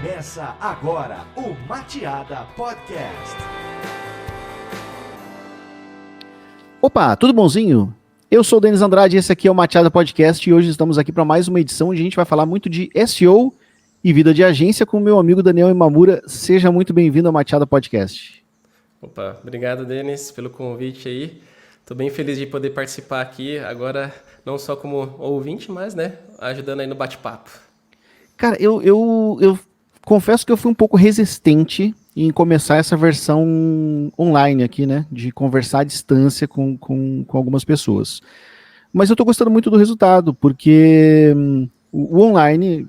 Começa agora o Mateada Podcast. Opa, tudo bonzinho? Eu sou o Denis Andrade e esse aqui é o Mateada Podcast e hoje estamos aqui para mais uma edição onde a gente vai falar muito de SEO e vida de agência com o meu amigo Daniel Imamura. Seja muito bem-vindo ao Mateada Podcast. Opa, obrigado, Denis, pelo convite aí. Estou bem feliz de poder participar aqui, agora não só como ouvinte, mas ajudando aí no bate-papo. Cara, eu confesso que eu fui um pouco resistente em começar essa versão online aqui, né? De conversar à distância com algumas pessoas. Mas eu tô gostando muito do resultado, porque o online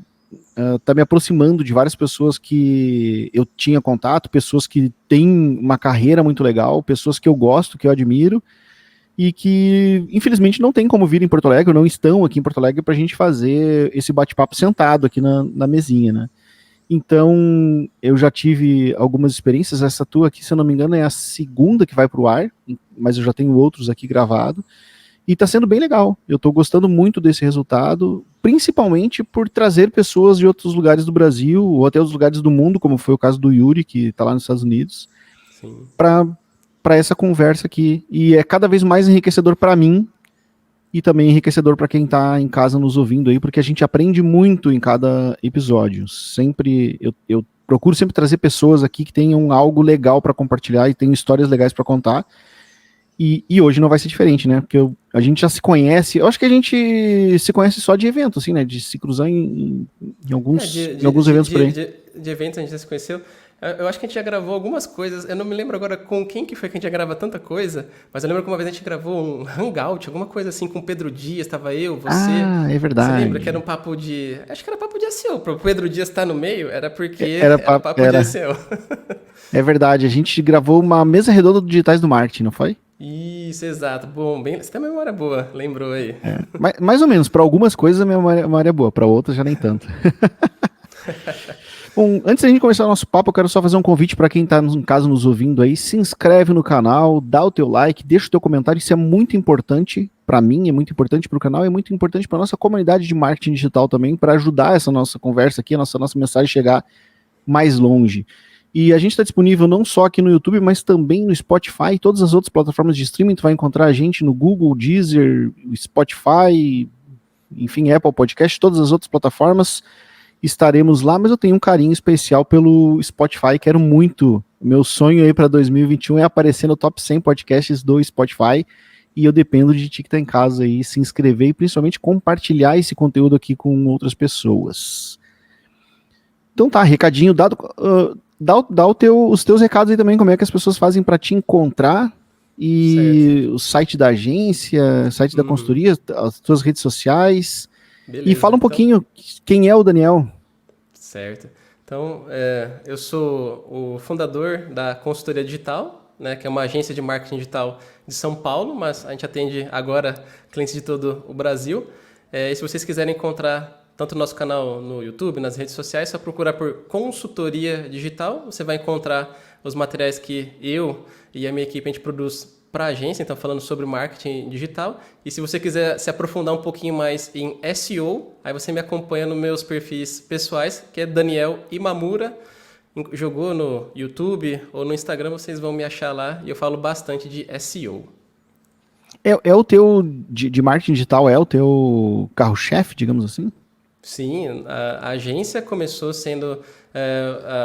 tá me aproximando de várias pessoas que eu tinha contato, pessoas que têm uma carreira muito legal, pessoas que eu gosto, que eu admiro, e que, infelizmente, não tem como vir em Porto Alegre, ou não estão aqui em Porto Alegre, pra gente fazer esse bate-papo sentado aqui na mesinha, né? Então, eu já tive algumas experiências. Essa tua aqui, se eu não me engano, é a segunda que vai pro ar, mas eu já tenho outros aqui gravado. E tá sendo bem legal. Eu tô gostando muito desse resultado, principalmente por trazer pessoas de outros lugares do Brasil, ou até outros lugares do mundo, como foi o caso do Yuri, que tá lá nos Estados Unidos, para essa conversa aqui. E é cada vez mais enriquecedor para mim, e também enriquecedor para quem está em casa nos ouvindo aí, porque a gente aprende muito em cada episódio. Sempre eu procuro sempre trazer pessoas aqui que tenham algo legal para compartilhar e tenham histórias legais para contar. E hoje não vai ser diferente, né? Porque a gente já se conhece. Eu acho que a gente se conhece só de evento, assim, né? De se cruzar em alguns eventos por aí. De evento a gente já se conheceu. Eu acho que a gente já gravou algumas coisas. Eu não me lembro agora com quem que foi que a gente já grava tanta coisa, mas eu lembro que uma vez a gente gravou um hangout, alguma coisa assim, com o Pedro Dias, tava eu, você. Ah, é verdade. Você lembra que era um papo de... Acho que era papo de SEO. Para o Pedro Dias estar no meio, era porque era papo de SEO. É verdade, a gente gravou uma mesa redonda do Digitais do Marketing, não foi? Isso, exato. Bom, você tem uma memória boa, lembrou aí. Mais ou menos, para algumas coisas a minha memória é boa, para outras já nem tanto. Bom, antes da gente começar o nosso papo, eu quero só fazer um convite para quem está em casa nos ouvindo aí. Se inscreve no canal, dá o teu like, deixa o teu comentário. Isso é muito importante para mim, é muito importante para o canal, é muito importante para nossa comunidade de marketing digital também, para ajudar essa nossa conversa aqui, a nossa mensagem chegar mais longe. E a gente está disponível não só aqui no YouTube, mas também no Spotify e todas as outras plataformas de streaming. Tu vai encontrar a gente no Google, Deezer, Spotify, enfim, Apple Podcast, todas as outras plataformas. Estaremos lá, mas eu tenho um carinho especial pelo Spotify, quero muito. Meu sonho aí para 2021 é aparecer no top 100 podcasts do Spotify, e eu dependo de ti que tá em casa aí, se inscrever e principalmente compartilhar esse conteúdo aqui com outras pessoas. Então tá, recadinho dado. Dá os teus recados aí também, como é que as pessoas fazem para te encontrar, e certo. O site da agência, site da consultoria, as tuas redes sociais. Beleza, e fala um pouquinho quem é o Daniel. Certo. Então, eu sou o fundador da Consultoria Digital, né, que é uma agência de marketing digital de São Paulo, mas a gente atende agora clientes de todo o Brasil. E se vocês quiserem encontrar tanto o nosso canal no YouTube, nas redes sociais, é só procurar por Consultoria Digital. Você vai encontrar os materiais que eu e a minha equipe a gente produz para a agência, então falando sobre marketing digital. E se você quiser se aprofundar um pouquinho mais em SEO, aí você me acompanha nos meus perfis pessoais, que é Daniel Imamura. Jogou no YouTube ou no Instagram, vocês vão me achar lá, e eu falo bastante de SEO. É o teu, de marketing digital, é o teu carro-chefe, digamos assim? Sim, a agência começou sendo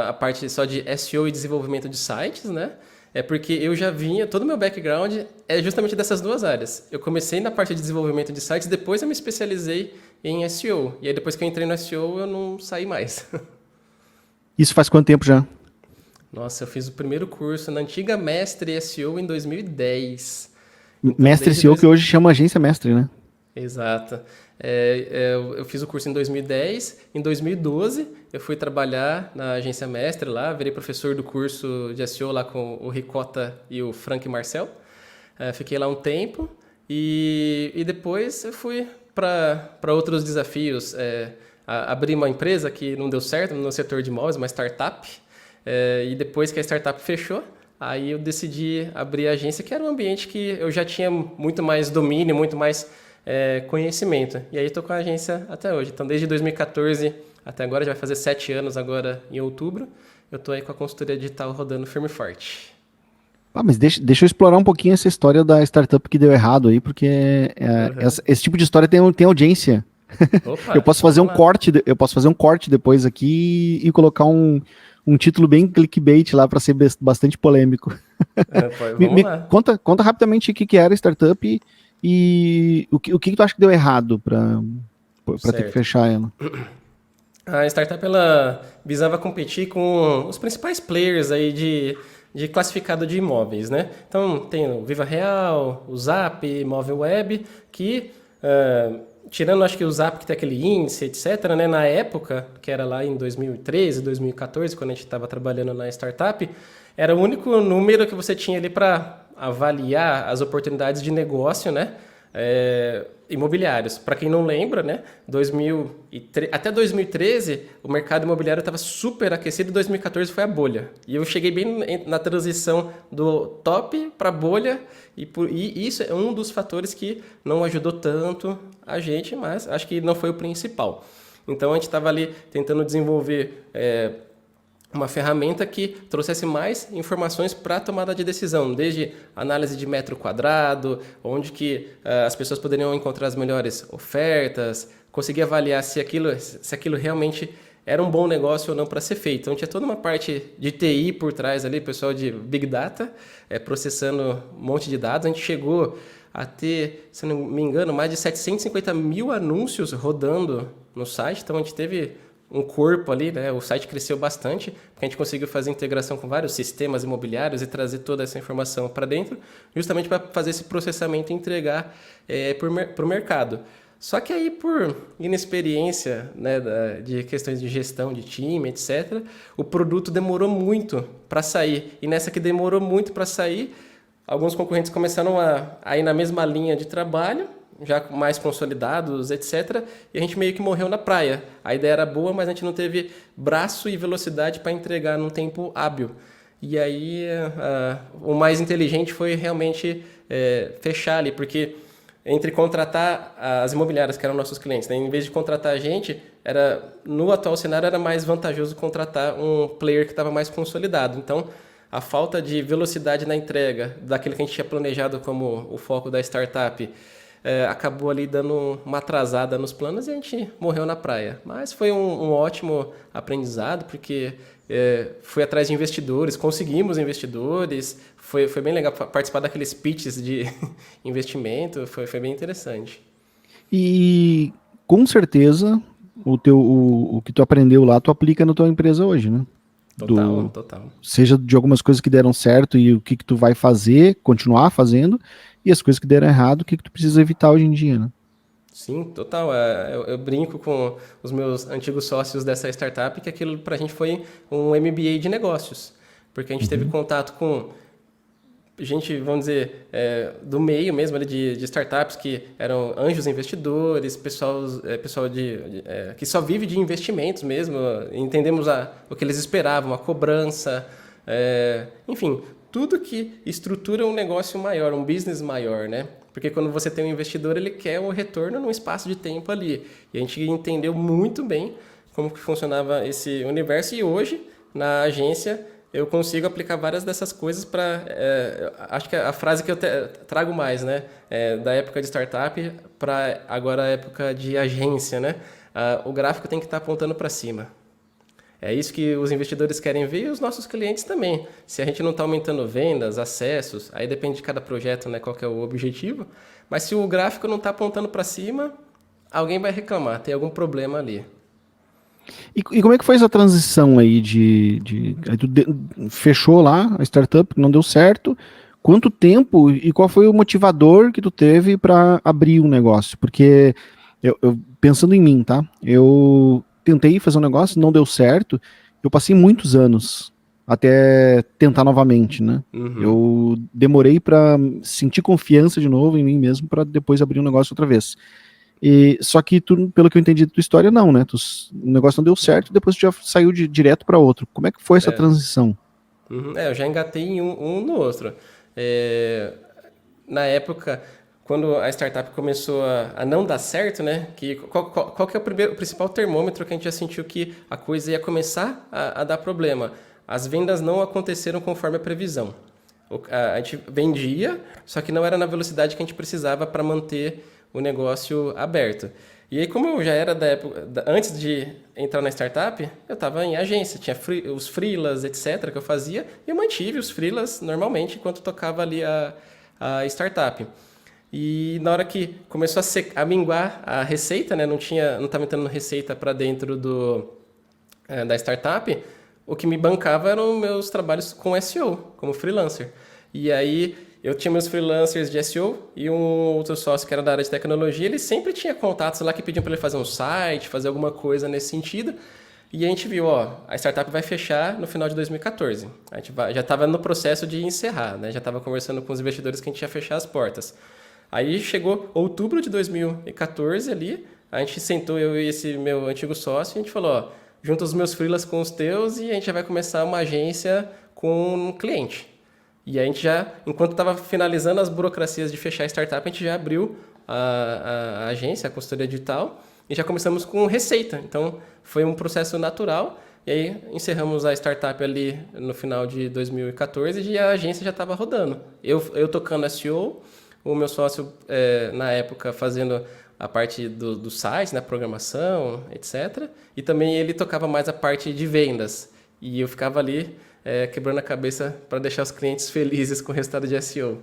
a parte só de SEO e desenvolvimento de sites, né? É porque eu já vinha, todo o meu background é justamente dessas duas áreas. Eu comecei na parte de desenvolvimento de sites, depois eu me especializei em SEO. E aí depois que eu entrei no SEO, eu não saí mais. Isso faz quanto tempo já? Nossa, eu fiz o primeiro curso na antiga Mestre SEO em 2010. Então, Mestre SEO, que hoje chama Agência Mestre, né? Exato. Eu fiz o curso em 2010. Em 2012, eu fui trabalhar na Agência Mestre lá, virei professor do curso de SEO lá com o Ricota e o Frank Marcel. Fiquei lá um tempo e depois eu fui para outros desafios. Abri uma empresa que não deu certo no setor de imóveis, uma startup. E depois que a startup fechou, aí eu decidi abrir a agência, que era um ambiente que eu já tinha muito mais domínio, muito mais conhecimento. E aí estou com a agência até hoje. Então, desde 2014, até agora, já vai fazer 7 anos agora em outubro. Eu estou aí com a consultoria digital rodando firme e forte. Mas deixa eu explorar um pouquinho essa história da startup que deu errado aí, porque esse tipo de história tem audiência. Opa, Eu posso fazer vamos lá. eu posso fazer um corte depois aqui e colocar um título bem clickbait lá para ser bastante polêmico. Vamos lá. Conta rapidamente o que era a startup e o que tu acha que deu errado para ter que Certo. fechar ela. A startup ela visava competir com os principais players aí de classificado de imóveis, né? Então tem o Viva Real, o Zap, Móvel Web, que tirando acho que o Zap que tem aquele índice, etc., né? Na época, que era lá em 2013, 2014, quando a gente estava trabalhando na startup, era o único número que você tinha ali para avaliar as oportunidades de negócio, né? Imobiliários. Para quem não lembra, né, até 2013 o mercado imobiliário estava super aquecido e 2014 foi a bolha. E eu cheguei bem na transição do top para a bolha e isso é um dos fatores que não ajudou tanto a gente, mas acho que não foi o principal. Então a gente estava ali tentando desenvolver uma ferramenta que trouxesse mais informações para a tomada de decisão, desde análise de metro quadrado, onde que as pessoas poderiam encontrar as melhores ofertas, conseguir avaliar se aquilo realmente era um bom negócio ou não para ser feito. Então tinha toda uma parte de TI por trás ali, pessoal de Big Data, processando um monte de dados. A gente chegou a ter, se não me engano, mais de 750 mil anúncios rodando no site, então a gente teve um corpo ali, né? O site cresceu bastante, porque a gente conseguiu fazer integração com vários sistemas imobiliários e trazer toda essa informação para dentro, justamente para fazer esse processamento e entregar para o mercado. Só que aí, por inexperiência, né, de questões de gestão de time, etc., o produto demorou muito para sair. E nessa que demorou muito para sair, alguns concorrentes começaram a ir na mesma linha de trabalho, já mais consolidados, etc. E a gente meio que morreu na praia. A ideia era boa, mas a gente não teve braço e velocidade para entregar num tempo hábil. E aí o mais inteligente foi realmente fechar ali, porque entre contratar as imobiliárias, que eram nossos clientes, né? Em vez de contratar a gente, no atual cenário era mais vantajoso contratar um player que estava mais consolidado. Então, a falta de velocidade na entrega daquilo que a gente tinha planejado como o foco da startup acabou ali dando uma atrasada nos planos e a gente morreu na praia. Mas foi um ótimo aprendizado, porque fui atrás de investidores, conseguimos investidores, foi bem legal participar daqueles pitches de investimento, foi bem interessante. E com certeza o que tu aprendeu lá, tu aplica na tua empresa hoje, né? Total. Seja de algumas coisas que deram certo e o que tu vai fazer, continuar fazendo, e as coisas que deram errado, o que tu precisa evitar hoje em dia, né? Sim, total. Eu brinco com os meus antigos sócios dessa startup que aquilo para a gente foi um MBA de negócios, porque a gente teve contato com gente, vamos dizer, do meio mesmo ali de startups que eram anjos investidores, pessoal que só vive de investimentos mesmo, entendemos o que eles esperavam, a cobrança, enfim, tudo que estrutura um negócio maior, um business maior, né? Porque quando você tem um investidor, ele quer um retorno num espaço de tempo ali. E a gente entendeu muito bem como que funcionava esse universo e hoje, na agência, eu consigo aplicar várias dessas coisas para... acho que a frase que eu trago mais, né? Da época de startup para agora a época de agência, né? O gráfico tem que estar apontando para cima. É isso que os investidores querem ver e os nossos clientes também. Se a gente não está aumentando vendas, acessos, aí depende de cada projeto, né, qual que é o objetivo. Mas se o gráfico não está apontando para cima, alguém vai reclamar, tem algum problema ali. E como é que foi essa transição aí aí tu fechou lá a startup, não deu certo? Quanto tempo e qual foi o motivador que tu teve para abrir um negócio? Porque eu pensando em mim, tá? Eu tentei fazer um negócio, não deu certo. Eu passei muitos anos até tentar novamente, né? Uhum. Eu demorei para sentir confiança de novo em mim mesmo para depois abrir um negócio outra vez. Só que tu, pelo que eu entendi da tua história, não, né? O negócio não deu certo, depois tu já saiu direto para outro. Como é que foi essa transição? Uhum. Eu já engatei em um no outro. Na época, quando a startup começou a não dar certo, né? Qual que é o principal termômetro que a gente já sentiu que a coisa ia começar a dar problema? As vendas não aconteceram conforme a previsão. A gente vendia, só que não era na velocidade que a gente precisava para manter o negócio aberto. E aí, como eu já era da época, antes de entrar na startup, eu estava em agência, tinha os freelas, etc., que eu fazia, e eu mantive os freelas normalmente enquanto tocava ali a startup. E na hora que começou a minguar a receita, né, não estava entrando receita para dentro da startup, o que me bancava eram meus trabalhos com SEO, como freelancer. E aí eu tinha meus freelancers de SEO e um outro sócio que era da área de tecnologia, ele sempre tinha contatos lá que pediam para ele fazer um site, fazer alguma coisa nesse sentido. E a gente viu, a startup vai fechar no final de 2014. A gente já estava no processo de encerrar, né? Já estava conversando com os investidores que a gente ia fechar as portas. Aí chegou outubro de 2014 ali, a gente sentou, eu e esse meu antigo sócio, e a gente falou, junta os meus freelas com os teus e a gente já vai começar uma agência com um cliente. E a gente já, enquanto estava finalizando as burocracias de fechar a startup, a gente já abriu a agência, a consultoria digital, e já começamos com receita. Então, foi um processo natural. E aí, encerramos a startup ali no final de 2014 e a agência já estava rodando. Eu tocando SEO, o meu sócio, na época, fazendo a parte do site, né, programação, etc. E também ele tocava mais a parte de vendas. E eu ficava ali quebrando a cabeça para deixar os clientes felizes com o resultado de SEO.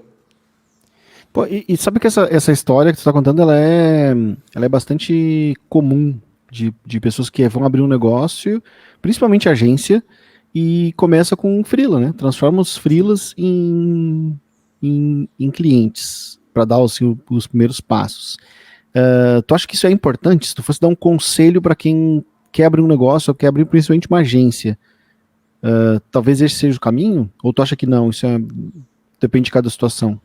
Pô, e sabe que essa história que tu está contando, ela é bastante comum de pessoas que vão abrir um negócio, principalmente agência, e começa com um freela, né? Transforma os freelas em clientes, para dar assim, os primeiros passos. Tu acha que isso é importante? Se tu fosse dar um conselho para quem quer abrir um negócio, ou quer abrir principalmente uma agência, talvez esse seja o caminho? Ou tu acha que não? Isso depende de cada situação.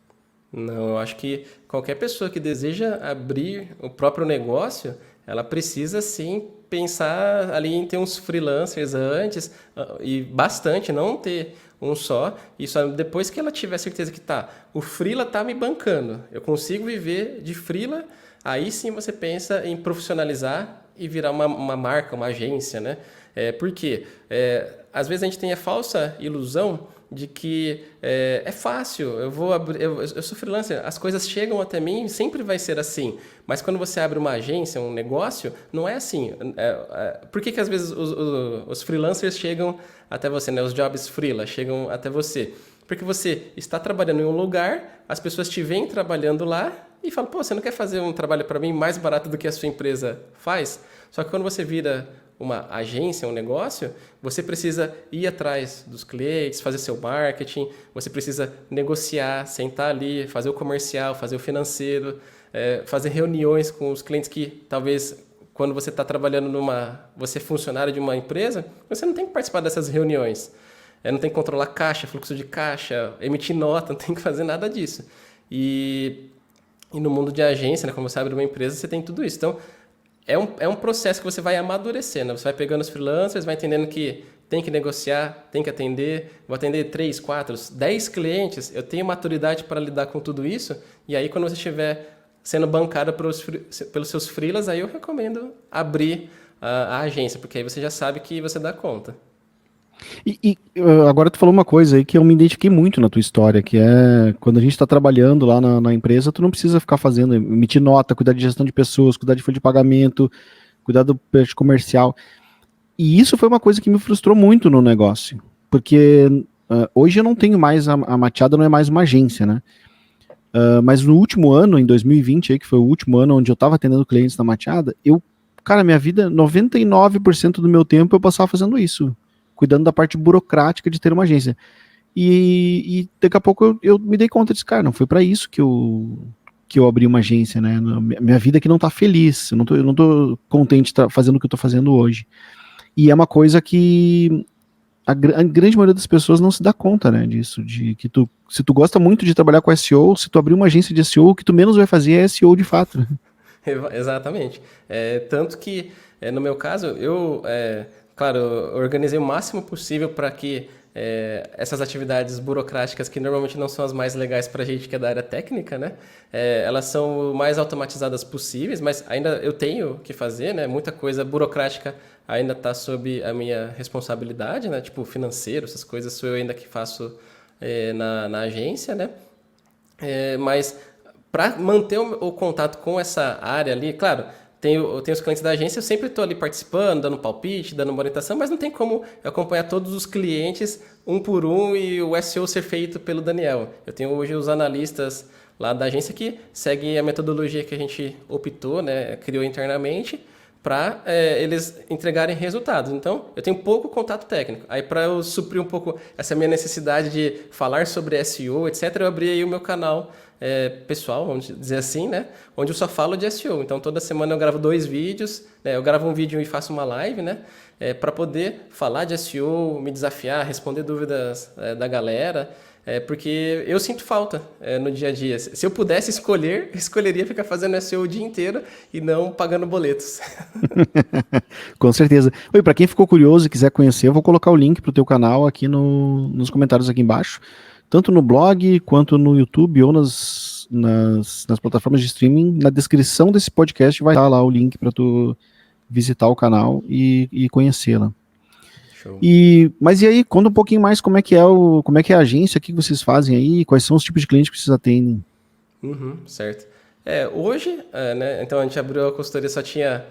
Não, eu acho que qualquer pessoa que deseja abrir o próprio negócio, ela precisa sim pensar ali em ter uns freelancers antes, e bastante, não ter um só, e só depois que ela tiver certeza que o freela tá me bancando, eu consigo viver de freela, aí sim você pensa em profissionalizar e virar uma marca, uma agência, né? Por quê? Às vezes a gente tem a falsa ilusão de que é fácil, eu sou freelancer, as coisas chegam até mim, sempre vai ser assim. Mas quando você abre uma agência, um negócio, não é assim. Por que às vezes os freelancers chegam até você, né? Os jobs freela chegam até você? Porque você está trabalhando em um lugar, as pessoas te veem trabalhando lá e falam, pô, você não quer fazer um trabalho para mim mais barato do que a sua empresa faz? Só que quando você vira uma agência, um negócio, você precisa ir atrás dos clientes, fazer seu marketing, você precisa negociar, sentar ali, fazer o comercial, fazer o financeiro, fazer reuniões com os clientes que talvez quando você está trabalhando você é funcionário de uma empresa, você não tem que participar dessas reuniões. Não tem que controlar caixa, fluxo de caixa, emitir nota, não tem que fazer nada disso. E no mundo de agência, né, quando você abre uma empresa, você tem tudo isso. Então, é um processo que você vai amadurecendo. Você vai pegando os freelancers, vai entendendo que tem que negociar, tem que atender. Vou atender 3, 4, 10 clientes. Eu tenho maturidade para lidar com tudo isso. E aí, quando você estiver sendo bancado pelos seus freelas, aí eu recomendo abrir a agência, porque aí você já sabe que você dá conta. E agora tu falou uma coisa aí que eu me identifiquei muito na tua história, que é quando a gente está trabalhando lá na empresa, tu não precisa ficar emitir nota, cuidar de gestão de pessoas, cuidar de folha de pagamento, cuidar do peixe comercial. E isso foi uma coisa que me frustrou muito no negócio, porque hoje eu não tenho mais, a Matiada não é mais uma agência, né? Mas no último ano, em 2020, aí, que foi o último ano onde eu estava atendendo clientes na Matiada, cara, minha vida, 99% do meu tempo eu passava fazendo isso, cuidando da parte burocrática de ter uma agência. E daqui a pouco eu me dei conta disso, cara, não foi para isso que eu abri uma agência, né? Minha vida aqui não tá feliz, eu não tô contente fazendo o que eu tô fazendo hoje. E é uma coisa que a grande maioria das pessoas não se dá conta, né, disso, de que se tu gosta muito de trabalhar com SEO, se tu abrir uma agência de SEO, o que tu menos vai fazer é SEO de fato. Exatamente. Tanto que, no meu caso, claro, eu organizei o máximo possível para que essas atividades burocráticas que normalmente não são as mais legais para a gente que é da área técnica, né? Elas são o mais automatizadas possíveis, mas ainda eu tenho que fazer, né? Muita coisa burocrática ainda está sob a minha responsabilidade, né? Tipo financeiro, essas coisas sou eu ainda que faço na agência, né? Mas para manter o contato com essa área ali, claro, eu tenho os clientes da agência, eu sempre estou ali participando, dando palpite, dando uma orientação, mas não tem como eu acompanhar todos os clientes um por um e o SEO ser feito pelo Daniel. Eu tenho hoje os analistas lá da agência que seguem a metodologia que a gente optou, né, criou internamente, para eles entregarem resultados. Então, eu tenho pouco contato técnico. Aí, para eu suprir um pouco essa minha necessidade de falar sobre SEO, etc., eu abri aí o meu canal pessoal, vamos dizer assim, né? Onde eu só falo de SEO. Então, toda semana eu gravo 2 vídeos, né? Eu gravo um vídeo e faço uma live, né? Para poder falar de SEO, me desafiar, responder dúvidas da galera. Porque eu sinto falta no dia a dia. Se eu pudesse escolher, eu escolheria ficar fazendo SEO o dia inteiro e não pagando boletos. Com certeza. Oi, para quem ficou curioso e quiser conhecer, eu vou colocar o link pro teu canal aqui nos comentários aqui embaixo, tanto no blog quanto no YouTube ou nas plataformas de streaming. Na descrição desse podcast vai estar lá o link para tu visitar o canal e conhecê-la. Mas e aí, conta um pouquinho mais como é que é a agência, o que vocês fazem aí, quais são os tipos de clientes que vocês atendem. Certo. Hoje, né, então a gente abriu a consultoria, só tinha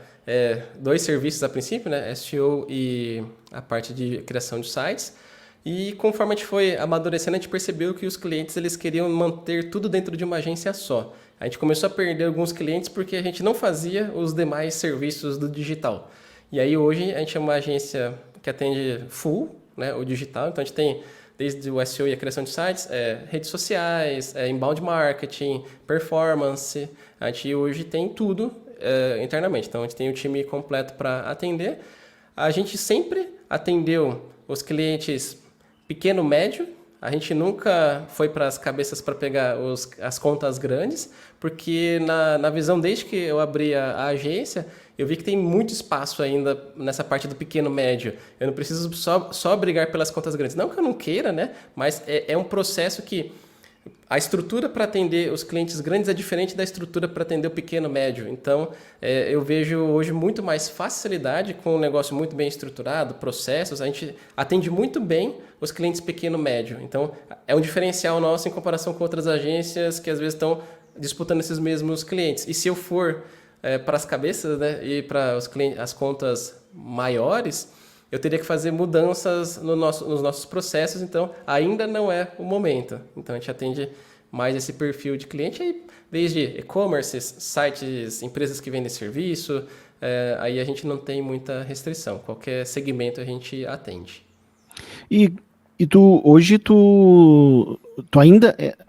2 serviços a princípio, né, SEO e a parte de criação de sites. E conforme a gente foi amadurecendo, a gente percebeu que os clientes eles queriam manter tudo dentro de uma agência só. A gente começou a perder alguns clientes porque a gente não fazia os demais serviços do digital. E aí hoje a gente é uma agência que atende full, né, o digital. Então a gente tem desde o SEO e a criação de sites, redes sociais, inbound marketing, performance. A gente hoje tem tudo internamente. Então a gente tem o time completo para atender. A gente sempre atendeu os clientes pequeno, médio. A gente nunca foi para as cabeças para pegar as contas grandes, porque na visão, desde que eu abri a agência, eu vi que tem muito espaço ainda nessa parte do pequeno médio. Eu não preciso só brigar pelas contas grandes. Não que eu não queira, né? Mas é um processo que a estrutura para atender os clientes grandes é diferente da estrutura para atender o pequeno médio. Então, eu vejo hoje muito mais facilidade com um negócio muito bem estruturado, processos. A gente atende muito bem os clientes pequeno médio. Então, é um diferencial nosso em comparação com outras agências que às vezes estão disputando esses mesmos clientes. E se eu for para as cabeças, né, e para as contas maiores, eu teria que fazer mudanças nos nossos processos, então ainda não é o momento. Então a gente atende mais esse perfil de cliente, aí, desde e-commerce, sites, empresas que vendem serviço, aí a gente não tem muita restrição. Qualquer segmento a gente atende. E hoje tu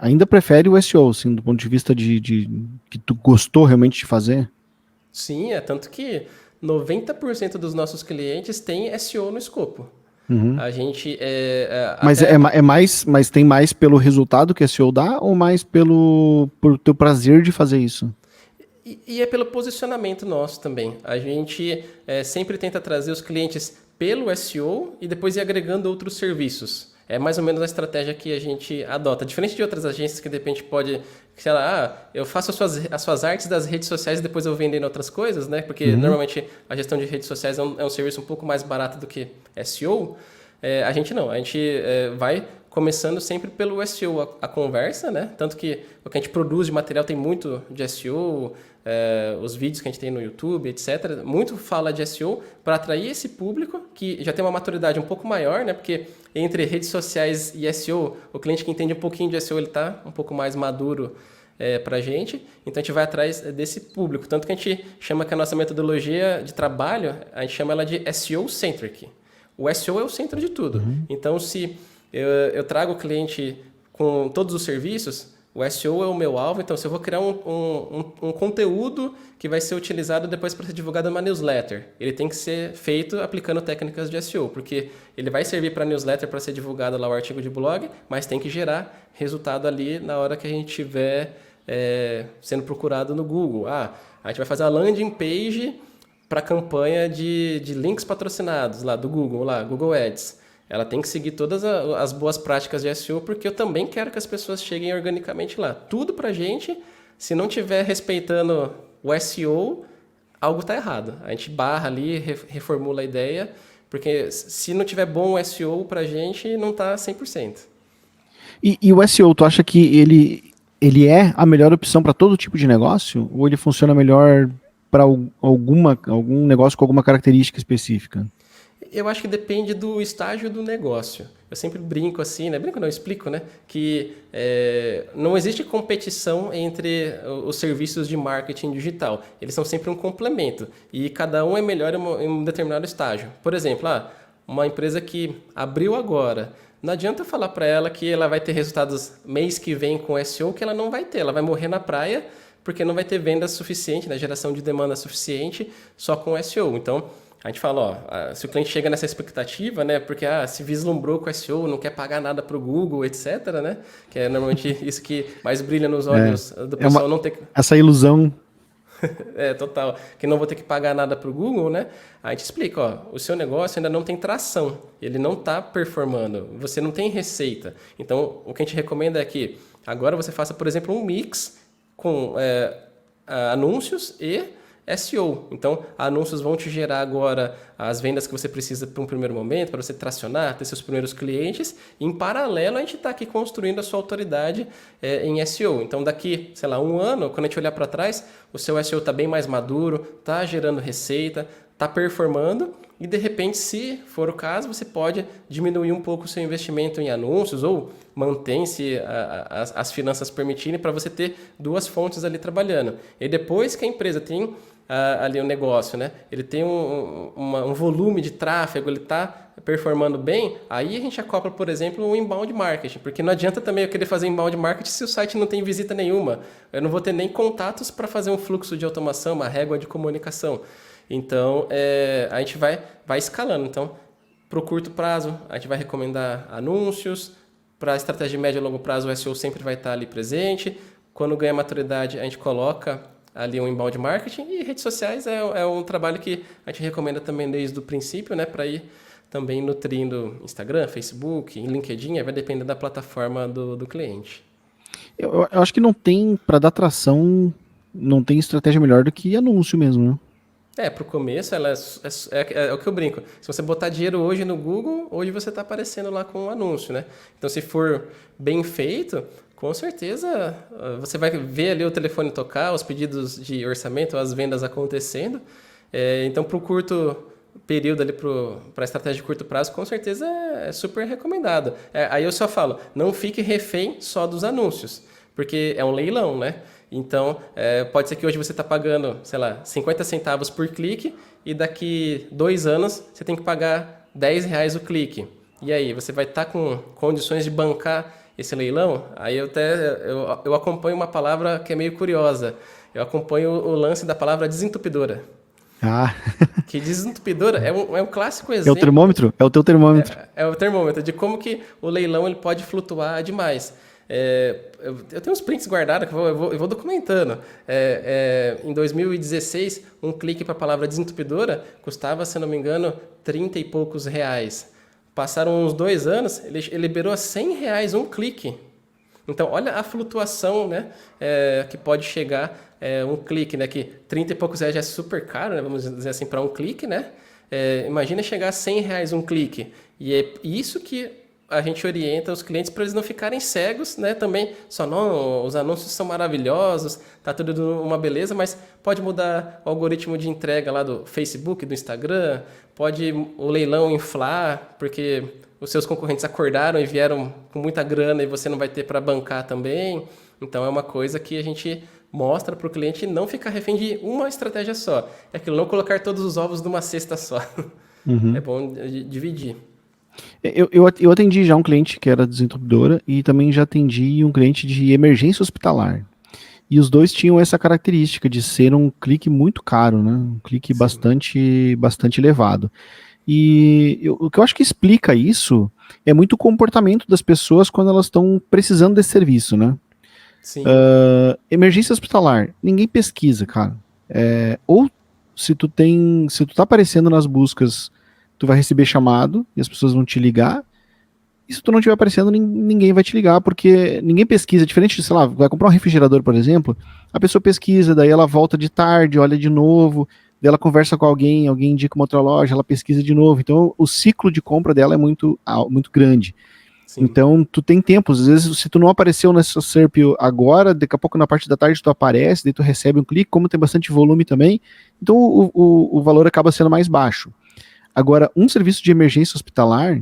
ainda prefere o SEO, assim, do ponto de vista de que tu gostou realmente de fazer? Sim, tanto que 90% dos nossos clientes têm SEO no escopo. A gente mas tem mais pelo resultado que SEO dá ou mais por teu prazer de fazer isso? E é pelo posicionamento nosso também. A gente sempre tenta trazer os clientes pelo SEO e depois ir agregando outros serviços. É mais ou menos a estratégia que a gente adota. Diferente de outras agências que de repente pode, sei lá, eu faço as suas artes das redes sociais e depois eu vendendo outras coisas, né? Porque normalmente a gestão de redes sociais é um serviço um pouco mais barato do que SEO. A gente não, a gente vai começando sempre pelo SEO a conversa, né? Tanto que o que a gente produz de material tem muito de SEO, os vídeos que a gente tem no YouTube, etc. Muito fala de SEO para atrair esse público que já tem uma maturidade um pouco maior, né? Porque entre redes sociais e SEO, o cliente que entende um pouquinho de SEO, ele está um pouco mais maduro para a gente. Então a gente vai atrás desse público. Tanto que a gente chama que a nossa metodologia de trabalho, a gente chama ela de SEO-centric. O SEO é o centro de tudo. Então se eu trago o cliente com todos os serviços, o SEO é o meu alvo, então se eu vou criar um conteúdo que vai ser utilizado depois para ser divulgado numa newsletter, ele tem que ser feito aplicando técnicas de SEO, porque ele vai servir para a newsletter para ser divulgado lá o artigo de blog, mas tem que gerar resultado ali na hora que a gente estiver sendo procurado no Google. A gente vai fazer a landing page para campanha de links patrocinados lá do Google, Google Ads. ela tem que seguir todas as boas práticas de SEO, porque eu também quero que as pessoas cheguem organicamente lá. Tudo pra gente, se não tiver respeitando o SEO, algo tá errado. A gente barra ali, reformula a ideia, porque se não tiver bom o SEO pra gente, não tá 100%. E o SEO, tu acha que ele é a melhor opção para todo tipo de negócio? Ou ele funciona melhor para algum negócio com alguma característica específica? Eu acho que depende do estágio do negócio. Eu sempre brinco assim, né? Brinco não, explico, né? Que não existe competição entre os serviços de marketing digital. Eles são sempre um complemento. E cada um é melhor em um determinado estágio. Por exemplo, uma empresa que abriu agora. Não adianta falar para ela que ela vai ter resultados mês que vem com SEO, que ela não vai ter. Ela vai morrer na praia porque não vai ter venda suficiente, né? Geração de demanda suficiente só com SEO. Então, a gente fala, se o cliente chega nessa expectativa, né, porque se vislumbrou com SEO, não quer pagar nada para o Google, etc., né, que é normalmente isso que mais brilha nos olhos do pessoal, não ter... Essa ilusão. Total, que não vou ter que pagar nada para o Google, né, a gente explica, o seu negócio ainda não tem tração, ele não está performando, você não tem receita. Então, o que a gente recomenda é que agora você faça, por exemplo, um mix com anúncios e SEO. Então, anúncios vão te gerar agora as vendas que você precisa para um primeiro momento, para você tracionar, ter seus primeiros clientes. E, em paralelo, a gente está aqui construindo a sua autoridade em SEO. Então, daqui, sei lá, um ano, quando a gente olhar para trás, o seu SEO está bem mais maduro, está gerando receita, está performando. E, de repente, se for o caso, você pode diminuir um pouco o seu investimento em anúncios ou mantém-se as finanças permitirem para você ter duas fontes ali trabalhando. E depois que a empresa tem ali o negócio, né? Ele tem um volume de tráfego, ele está performando bem, aí a gente acopla, por exemplo, o inbound marketing, porque não adianta também eu querer fazer inbound marketing se o site não tem visita nenhuma. Eu não vou ter nem contatos para fazer um fluxo de automação, uma régua de comunicação. Então, a gente vai escalando. Então, para o curto prazo, a gente vai recomendar anúncios. Para a estratégia de médio e longo prazo, o SEO sempre vai estar ali presente. Quando ganha maturidade, a gente coloca ali um inbound marketing. E redes sociais é um trabalho que a gente recomenda também desde o princípio, né, para ir também nutrindo Instagram, Facebook, LinkedIn. Vai depender da plataforma do cliente. Eu acho que não tem, para dar tração, não tem estratégia melhor do que anúncio mesmo, né? Para o começo, ela é o que eu brinco. Se você botar dinheiro hoje no Google, hoje você está aparecendo lá com um anúncio, né? Então, se for bem feito, com certeza você vai ver ali o telefone tocar, os pedidos de orçamento, as vendas acontecendo. Então, para o curto período ali, para a estratégia de curto prazo, com certeza é super recomendado. Aí eu só falo, não fique refém só dos anúncios, porque é um leilão, né? Então, pode ser que hoje você está pagando, sei lá, 50 centavos por clique e daqui 2 anos você tem que pagar R$10 o clique. E aí, você vai estar com condições de bancar esse leilão? Aí eu acompanho uma palavra que é meio curiosa. Eu acompanho o lance da palavra desentupidora. Que desentupidora é um clássico exemplo. É o termômetro? É o teu termômetro. É o termômetro de como que o leilão ele pode flutuar demais. Eu tenho uns prints guardados que eu vou documentando. Em 2016, um clique para a palavra desentupidora custava, se não me engano, 30 e poucos reais. Passaram uns 2 anos, ele liberou a R$100 um clique. Então, olha a flutuação, né, que pode chegar um clique, né, que 30 e poucos reais já é super caro, né, vamos dizer assim, para um clique, né? Imagina chegar a R$100 um clique. E é isso que a gente orienta os clientes para eles não ficarem cegos, né? Também, não, os anúncios são maravilhosos, tá tudo uma beleza, mas pode mudar o algoritmo de entrega lá do Facebook, do Instagram, pode o leilão inflar, porque os seus concorrentes acordaram e vieram com muita grana e você não vai ter para bancar também. Então, é uma coisa que a gente mostra para o cliente não ficar refém de uma estratégia só. É aquilo, não colocar todos os ovos numa cesta só. Uhum. É bom dividir. Eu atendi já um cliente que era desentupidora e também já atendi um cliente de emergência hospitalar. E os dois tinham essa característica de ser um clique muito caro, né? Um clique bastante elevado. E o que eu acho que explica isso é muito o comportamento das pessoas quando elas estão precisando desse serviço, né? Sim. Emergência hospitalar, ninguém pesquisa, cara. Ou se tu tá aparecendo nas buscas, tu vai receber chamado e as pessoas vão te ligar. E se tu não estiver aparecendo, ninguém vai te ligar, porque ninguém pesquisa. Diferente de, sei lá, vai comprar um refrigerador, por exemplo, a pessoa pesquisa, daí ela volta de tarde, olha de novo, daí ela conversa com alguém indica uma outra loja, ela pesquisa de novo. Então, o ciclo de compra dela é muito grande. Sim. Então, tu tem tempo. Às vezes, se tu não apareceu nessa SERP agora, daqui a pouco na parte da tarde tu aparece, daí tu recebe um clique, como tem bastante volume também, então o valor acaba sendo mais baixo. Agora, um serviço de emergência hospitalar,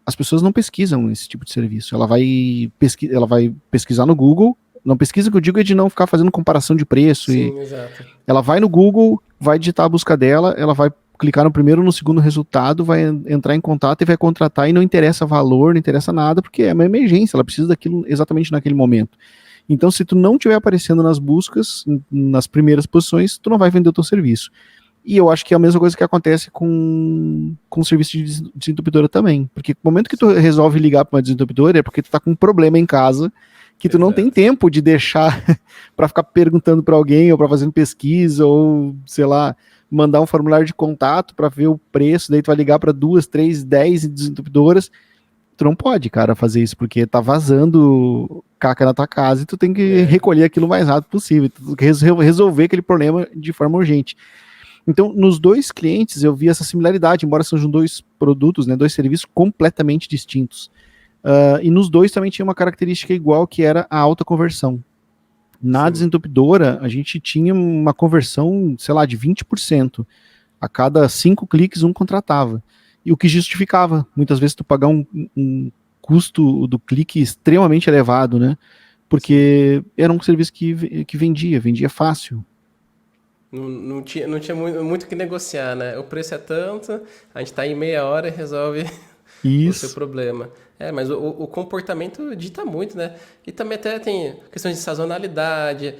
as pessoas não pesquisam esse tipo de serviço. Ela vai pesquisar no Google. Não pesquisa, que eu digo é de não ficar fazendo comparação de preço. Sim, exato. Ela vai no Google, vai digitar a busca dela, ela vai clicar no primeiro ou no segundo resultado, vai entrar em contato e vai contratar, e não interessa valor, não interessa nada, porque é uma emergência, ela precisa daquilo exatamente naquele momento. Então, se tu não estiver aparecendo nas buscas, nas primeiras posições, tu não vai vender o teu serviço. E eu acho que é a mesma coisa que acontece com o serviço de desentupidora também. Porque no momento que tu resolve ligar para uma desentupidora, é porque tu tá com um problema em casa, que tu não tem tempo de deixar para ficar perguntando para alguém, ou para fazer pesquisa, ou, sei lá, mandar um formulário de contato para ver o preço, daí tu vai ligar para 2, 3, 10 desentupidoras. Tu não pode, cara, fazer isso, porque tá vazando caca na tua casa e tu tem que recolher aquilo o mais rápido possível, tu tem que resolver aquele problema de forma urgente. Então, nos dois clientes eu vi essa similaridade, embora sejam dois produtos, né, dois serviços completamente distintos. E nos dois também tinha uma característica igual, que era a alta conversão. Na desentupidora, a gente tinha uma conversão, sei lá, de 20%. A cada 5 cliques, um contratava. E o que justificava, muitas vezes, tu pagar um custo do clique extremamente elevado, né? Porque era um serviço que vendia fácil. Não tinha muito o que negociar, né? O preço é tanto, a gente tá em meia hora e resolve o seu problema. Mas o comportamento dita muito, né? E também até tem questões de sazonalidade,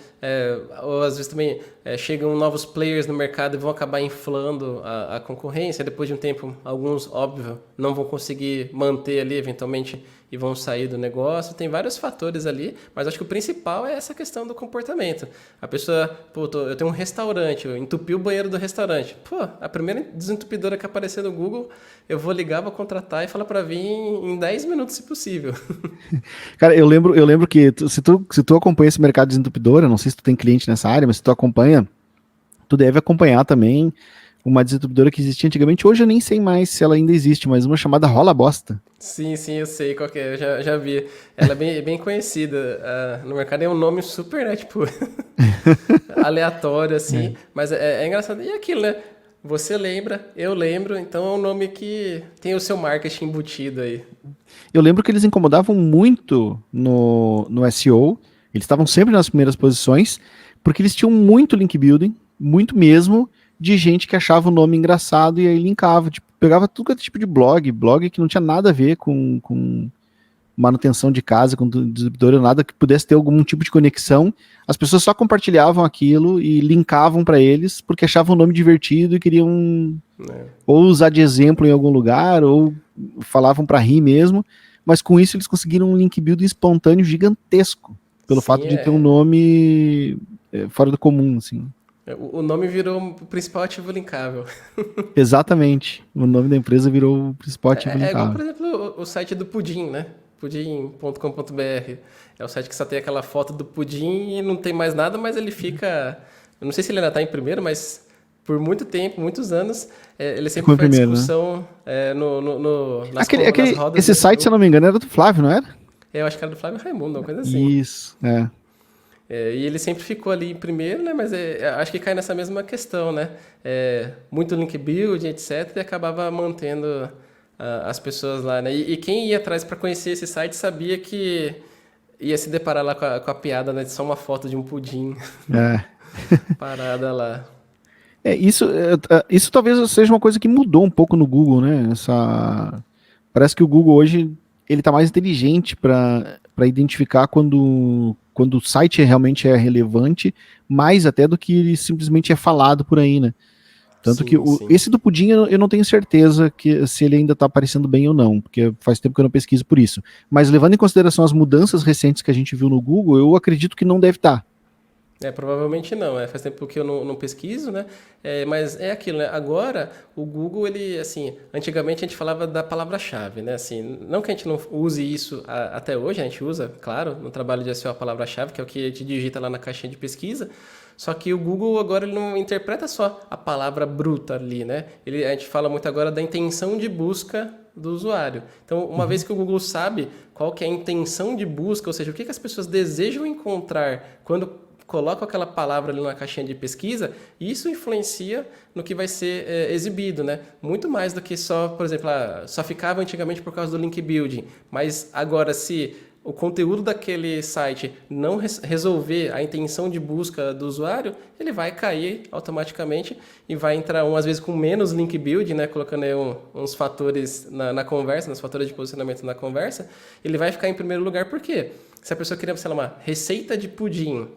ou às vezes também chegam novos players no mercado e vão acabar inflando a concorrência. Depois de um tempo, alguns, óbvio, não vão conseguir manter ali, eventualmente, e vão sair do negócio. Tem vários fatores ali, mas acho que o principal é essa questão do comportamento. A pessoa, eu tenho um restaurante, eu entupi o banheiro do restaurante. A primeira desentupidora que aparecer no Google, eu vou ligar, vou contratar e falar para vir em 10 minutos, se possível. Cara, eu lembro que se tu acompanha esse mercado de desentupidora, não sei se tu tem cliente nessa área, mas se tu acompanha, tu deve acompanhar também uma desentupidora que existia antigamente. Hoje eu nem sei mais se ela ainda existe, mas uma chamada Rola Bosta. Sim, eu sei qual que é, eu já vi. Ela é bem conhecida no mercado, é um nome super, né, tipo, aleatório, assim, mas é engraçado. E aquilo, né, você lembra, eu lembro, então é um nome que tem o seu marketing embutido aí. Eu lembro que eles incomodavam muito no SEO, eles estavam sempre nas primeiras posições, porque eles tinham muito link building, muito mesmo, de gente que achava o nome engraçado e aí linkava, tipo, pegava tudo que era tipo de blog que não tinha nada a ver com manutenção de casa, com distribuidor, nada que pudesse ter algum tipo de conexão. As pessoas só compartilhavam aquilo e linkavam para eles porque achavam o nome divertido e queriam ou usar de exemplo em algum lugar, ou falavam para rir mesmo, mas com isso eles conseguiram um link building espontâneo gigantesco, pelo fato de ter um nome fora do comum, assim. O nome virou o principal ativo linkável. Exatamente. O nome da empresa virou o principal ativo linkável. É igual, por exemplo, o site do Pudim, né? pudim.com.br. É o site que só tem aquela foto do pudim e não tem mais nada, mas ele fica... Eu não sei se ele ainda está em primeiro, mas por muito tempo, muitos anos, ele sempre foi discussão, né? Nas rodas. Esse site, se eu não me engano, era do Flávio, não era? Eu acho que era do Flávio Raimundo, uma coisa assim. Isso, e ele sempre ficou ali em primeiro, né? Mas acho que cai nessa mesma questão, né? Muito link building, etc. E acabava mantendo as pessoas lá, né? E quem ia atrás para conhecer esse site sabia que ia se deparar lá com a piada, né? De só uma foto de um pudim parada lá. Isso talvez seja uma coisa que mudou um pouco no Google, né? Parece que o Google hoje ele tá mais inteligente para identificar quando o site realmente é relevante, mais até do que ele simplesmente é falado por aí, né? Tanto que esse do pudim eu não tenho certeza se ele ainda tá aparecendo bem ou não, porque faz tempo que eu não pesquiso por isso. Mas levando em consideração as mudanças recentes que a gente viu no Google, eu acredito que não deve estar. Provavelmente não. Faz tempo que eu não pesquiso, né? Mas é aquilo, né? Agora, o Google, ele, assim, antigamente a gente falava da palavra-chave, né? Assim, não que a gente não use isso até hoje, a gente usa, claro, no trabalho de SEO a palavra-chave, que é o que a gente digita lá na caixinha de pesquisa. Só que o Google agora ele não interpreta só a palavra bruta ali, né? A gente fala muito agora da intenção de busca do usuário. Então, uma vez que o Google sabe qual que é a intenção de busca, ou seja, o que as pessoas desejam encontrar quando colocam aquela palavra ali na caixinha de pesquisa, isso influencia no que vai ser exibido, né? Muito mais do que só, por exemplo, só ficava antigamente por causa do link building, mas agora se o conteúdo daquele site não resolver a intenção de busca do usuário, ele vai cair automaticamente e vai entrar, às vezes, com menos link building, né? Colocando aí uns fatores na conversa, nos fatores de posicionamento na conversa, ele vai ficar em primeiro lugar. Por quê? Se a pessoa queria, sei lá, uma receita de pudim,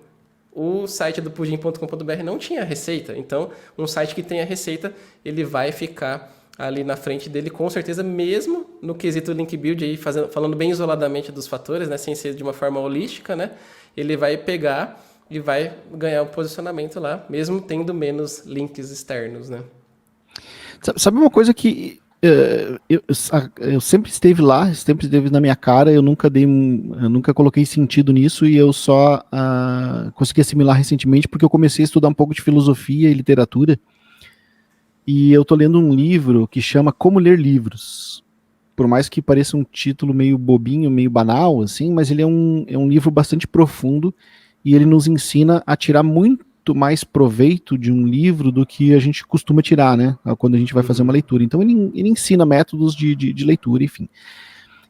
o site do pudim.com.br não tinha receita. Então, um site que tenha receita, ele vai ficar ali na frente dele, com certeza, mesmo no quesito link build, aí falando bem isoladamente dos fatores, né, sem ser de uma forma holística, né, ele vai pegar e vai ganhar o posicionamento lá, mesmo tendo menos links externos, né. Sabe uma coisa que eu sempre esteve lá, sempre esteve na minha cara, eu nunca coloquei sentido nisso e eu só consegui assimilar recentemente porque eu comecei a estudar um pouco de filosofia e literatura. E eu tô lendo um livro que chama Como Ler Livros. Por mais que pareça um título meio bobinho, meio banal, assim, mas ele é um livro bastante profundo e ele nos ensina a tirar muito mais proveito de um livro do que a gente costuma tirar, né? Quando a gente vai fazer uma leitura. Então ele ensina métodos de leitura, enfim.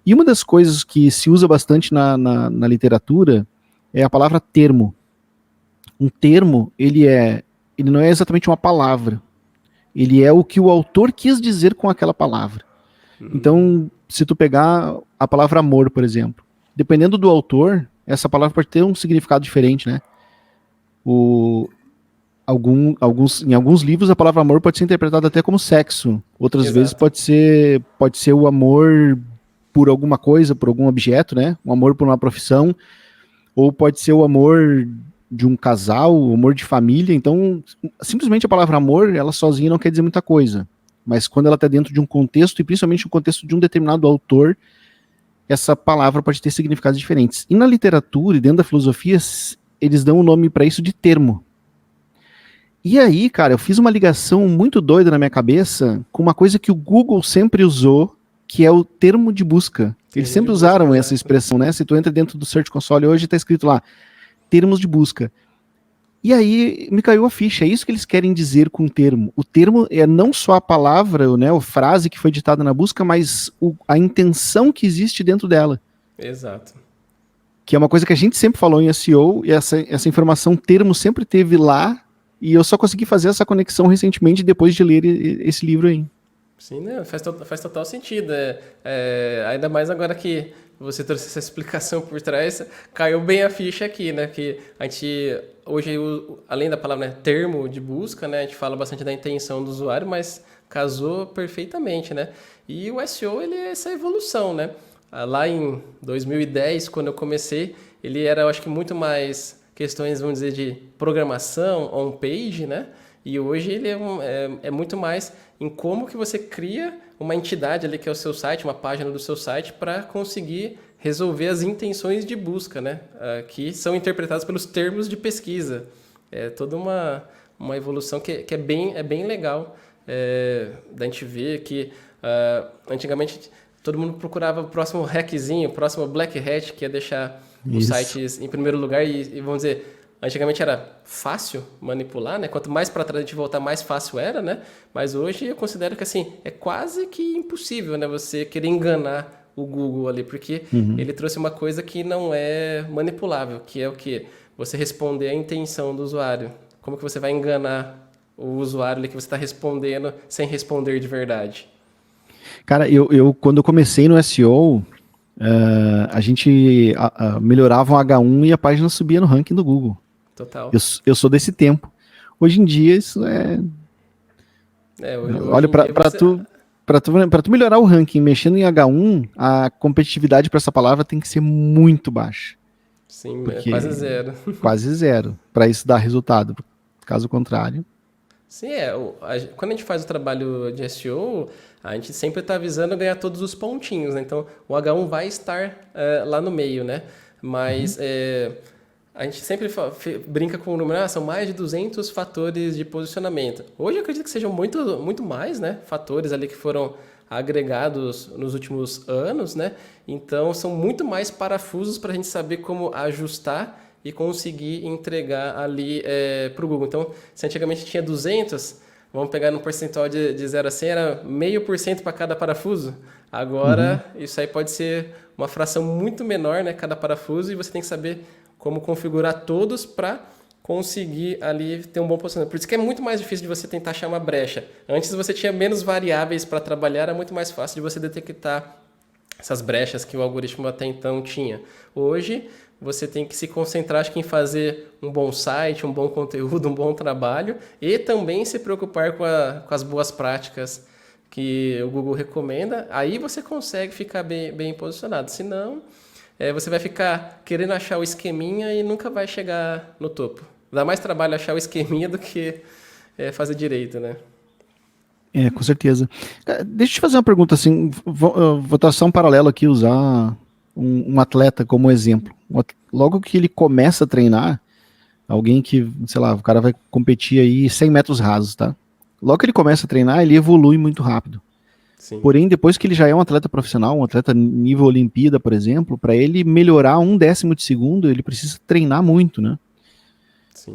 E uma das coisas que se usa bastante na literatura é a palavra termo. Um termo, ele não é exatamente uma palavra. Ele é o que o autor quis dizer com aquela palavra. Então, se tu pegar a palavra amor, por exemplo, dependendo do autor, essa palavra pode ter um significado diferente, né? Em alguns livros a palavra amor pode ser interpretada até como sexo. Outras Exato. vezes pode ser o amor por alguma coisa, por algum objeto, né? O amor por uma profissão. Ou pode ser o amor de um casal, o amor de família. Então, simplesmente a palavra amor, ela sozinha não quer dizer muita coisa. Mas quando ela está dentro de um contexto, e principalmente no contexto de um determinado autor, essa palavra pode ter significados diferentes. E na literatura e dentro da filosofia, eles dão o nome para isso de termo. E aí, cara, eu fiz uma ligação muito doida na minha cabeça com uma coisa que o Google sempre usou, que é o termo de busca. Eles sempre usaram essa expressão, né? Se tu entra dentro do Search Console hoje, está escrito lá, termos de busca. E aí me caiu a ficha, é isso que eles querem dizer com o termo. O termo é não só a palavra, né, a frase que foi ditada na busca, mas a intenção que existe dentro dela. Exato. Que é uma coisa que a gente sempre falou em SEO, e essa informação termo sempre teve lá, e eu só consegui fazer essa conexão recentemente depois de ler esse livro aí. Sim, né? Faz total sentido. Ainda mais agora que você trouxe essa explicação por trás, caiu bem a ficha aqui, né? Que a gente, hoje, além da palavra, né, termo de busca, né? A gente fala bastante da intenção do usuário, mas casou perfeitamente, né? E o SEO, ele é essa evolução, né? Lá em 2010, quando eu comecei, ele era, eu acho que muito mais questões, vamos dizer, de programação, on-page, né? E hoje ele é muito mais em como que você cria uma entidade ali que é o seu site, uma página do seu site, para conseguir resolver as intenções de busca, né? Que são interpretadas pelos termos de pesquisa. É toda uma evolução que é bem legal da gente ver que antigamente todo mundo procurava o próximo hackzinho, o próximo black hat, que ia deixar os sites em primeiro lugar e vamos dizer... Antigamente era fácil manipular, né? Quanto mais para trás a gente voltar, mais fácil era, né? Mas hoje eu considero que assim, é quase que impossível, né? Você querer enganar o Google ali, porque ele trouxe uma coisa que não é manipulável, que é o quê? Você responder a intenção do usuário. Como que você vai enganar o usuário ali que você está respondendo sem responder de verdade? Cara, eu quando eu comecei no SEO, a gente melhorava um H1 e a página subia no ranking do Google. Total. Eu sou desse tempo. Hoje em dia, isso olha, para tu melhorar o ranking mexendo em H1, a competitividade para essa palavra tem que ser muito baixa. Sim, é Porque quase zero. quase zero para isso dar resultado. Caso contrário. Sim, quando a gente faz o trabalho de SEO, a gente sempre está visando ganhar todos os pontinhos, né? Então, o H1 vai estar lá no meio, né? Mas a gente sempre brinca com o número, são mais de 200 fatores de posicionamento. Hoje eu acredito que sejam muito, muito mais, né? Fatores ali que foram agregados nos últimos anos, né? Então, são muito mais parafusos para a gente saber como ajustar e conseguir entregar ali para o Google. Então, se antigamente tinha 200, vamos pegar no percentual de 0 a 100, era 0,5% para cada parafuso. Agora, isso aí pode ser uma fração muito menor, né, cada parafuso, e você tem que saber como configurar todos para conseguir ali ter um bom posicionamento. Por isso que é muito mais difícil de você tentar achar uma brecha. Antes você tinha menos variáveis para trabalhar, era muito mais fácil de você detectar essas brechas que o algoritmo até então tinha. Hoje, você tem que se concentrar, acho que, em fazer um bom site, um bom conteúdo, um bom trabalho e também se preocupar com as boas práticas que o Google recomenda. Aí você consegue ficar bem posicionado. Senão, você vai ficar querendo achar o esqueminha e nunca vai chegar no topo. Dá mais trabalho achar o esqueminha do que fazer direito, né? Com certeza. Deixa eu te fazer uma pergunta assim, votação paralela aqui, usar um atleta como exemplo. Logo que ele começa a treinar, alguém que, sei lá, o cara vai competir aí 100 metros rasos, tá? Logo que ele começa a treinar, ele evolui muito rápido. Sim. Porém, depois que ele já é um atleta profissional, um atleta nível Olimpíada, por exemplo, para ele melhorar 1/10 de segundo, ele precisa treinar muito, né? Sim.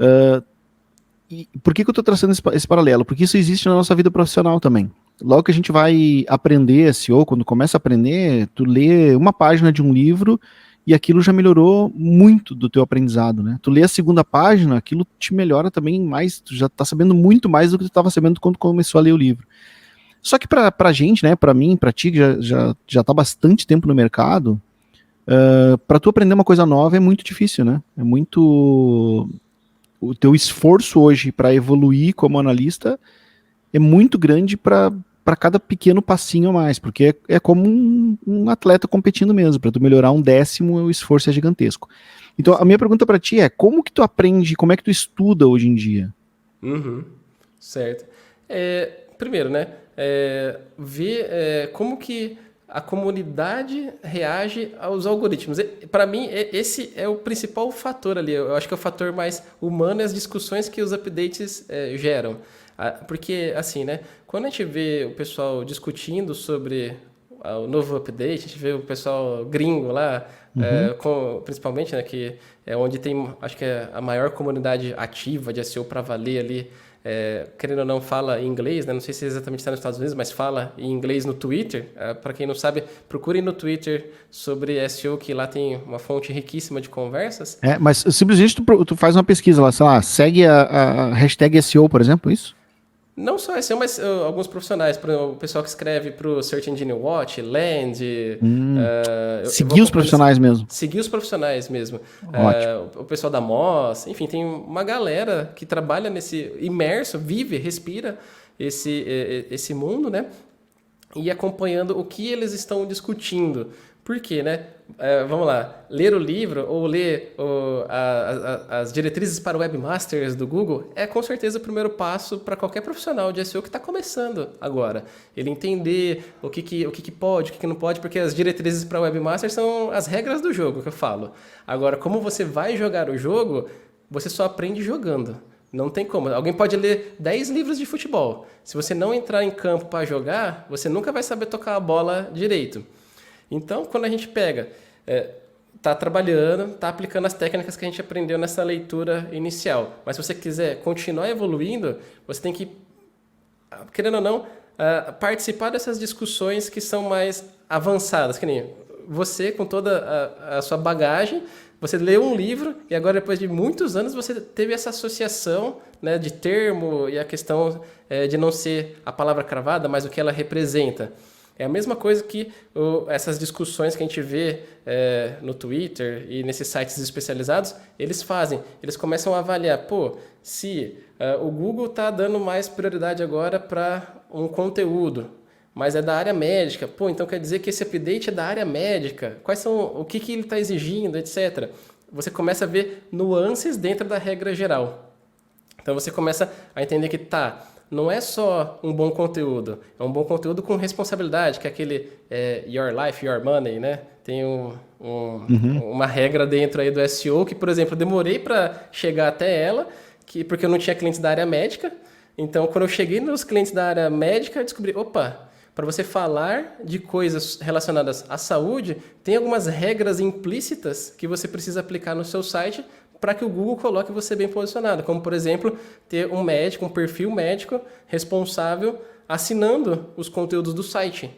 E por que eu estou traçando esse paralelo? Porque isso existe na nossa vida profissional também. Logo que a gente vai aprender SEO, quando começa a aprender, tu lê uma página de um livro e aquilo já melhorou muito do teu aprendizado, né? Tu lê a segunda página, aquilo te melhora também mais, tu já tá sabendo muito mais do que tu estava sabendo quando começou a ler o livro. Só que pra gente, né, pra mim, pra ti, que já tá bastante tempo no mercado, pra tu aprender uma coisa nova é muito difícil, né? É muito... O teu esforço hoje para evoluir como analista é muito grande para cada pequeno passinho a mais, porque é como um atleta competindo mesmo. Para tu melhorar 1/10, o esforço é gigantesco. Então, a minha pergunta para ti é, como que tu aprende, como é que tu estuda hoje em dia? Certo. Primeiro, né, ver como que a comunidade reage aos algoritmos. Para mim, esse é o principal fator ali. Eu acho que é o fator mais humano e as discussões que os updates geram. Porque, assim, né, quando a gente vê o pessoal discutindo sobre o novo update, a gente vê o pessoal gringo lá, principalmente, né, que é onde tem, acho que é a maior comunidade ativa de SEO para valer ali, querendo ou não, fala em inglês, né? Não sei se exatamente está nos Estados Unidos, mas fala em inglês no Twitter. Para quem não sabe, procurem no Twitter sobre SEO, que lá tem uma fonte riquíssima de conversas. Mas simplesmente tu faz uma pesquisa lá, sei lá, segue a hashtag SEO, por exemplo, isso? Não só SEO, mas alguns profissionais, por exemplo, o pessoal que escreve para o Search Engine Watch, Land... Seguir os profissionais mesmo. Seguir os profissionais mesmo. Ótimo. O pessoal da Moz, enfim, tem uma galera que trabalha nesse imerso, vive, respira esse mundo, né? E acompanhando o que eles estão discutindo. Por quê, né? Vamos lá, ler o livro ou ler as diretrizes para webmasters do Google é com certeza o primeiro passo para qualquer profissional de SEO que está começando agora. Ele entender o que pode, o que não pode, porque as diretrizes para webmasters são as regras do jogo que eu falo. Agora, como você vai jogar o jogo, você só aprende jogando. Não tem como. Alguém pode ler 10 livros de futebol. Se você não entrar em campo para jogar, você nunca vai saber tocar a bola direito. Então, quando a gente pega, está trabalhando, está aplicando as técnicas que a gente aprendeu nessa leitura inicial, mas se você quiser continuar evoluindo, você tem que, querendo ou não, participar dessas discussões que são mais avançadas, que nem você, com toda a sua bagagem, você leu um livro e agora, depois de muitos anos, você teve essa associação, né, de termo e a questão de não ser a palavra cravada, mas o que ela representa. É a mesma coisa que essas discussões que a gente vê no Twitter e nesses sites especializados, eles fazem. Eles começam a avaliar, se o Google está dando mais prioridade agora para um conteúdo, mas é da área médica, então quer dizer que esse update é da área médica, o que ele está exigindo, etc. você começa a ver nuances dentro da regra geral. Então você começa a entender que não é só um bom conteúdo, é um bom conteúdo com responsabilidade, que é aquele your life, your money, né? Tem uma regra dentro aí do SEO que, por exemplo, eu demorei para chegar até ela, porque eu não tinha clientes da área médica. Então, quando eu cheguei nos clientes da área médica, eu descobri, para você falar de coisas relacionadas à saúde, tem algumas regras implícitas que você precisa aplicar no seu site para que o Google coloque você bem posicionado. Como, por exemplo, ter um médico, um perfil médico responsável assinando os conteúdos do site.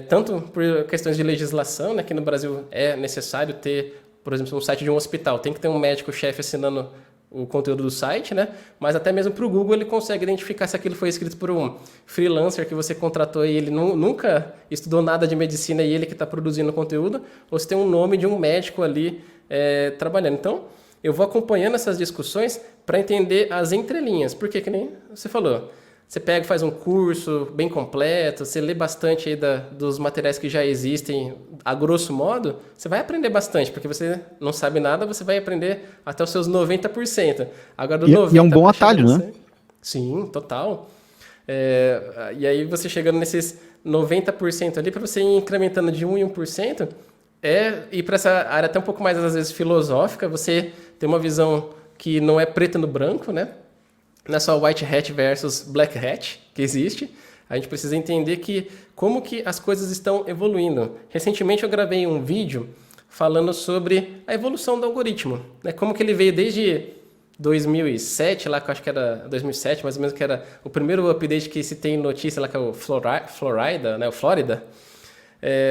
Tanto por questões de legislação, né, que no Brasil é necessário ter, por exemplo, um site de um hospital, tem que ter um médico-chefe assinando o conteúdo do site, né? Mas até mesmo para o Google ele consegue identificar se aquilo foi escrito por um freelancer que você contratou e ele nunca estudou nada de medicina e ele que está produzindo o conteúdo, ou se tem um nome de um médico ali trabalhando. Então, eu vou acompanhando essas discussões para entender as entrelinhas, porque que nem você falou, você pega e faz um curso bem completo, você lê bastante aí dos materiais que já existem, a grosso modo, você vai aprender bastante, porque você não sabe nada, você vai aprender até os seus 90%. Agora, do 90% e é um bom atalho, né? Sim, total. E aí você chegando nesses 90% ali, para você ir incrementando de 1 em 1%, ir para essa área até um pouco mais, às vezes, filosófica, você tem uma visão que não é preta no branco, né? Não é só white hat versus black hat que existe. A gente precisa entender como que as coisas estão evoluindo. Recentemente eu gravei um vídeo falando sobre a evolução do algoritmo, né? Como que ele veio desde 2007, lá que eu acho que era 2007, mais ou menos, que era o primeiro update que se tem notícia lá, que é o Florida, né? O Flórida.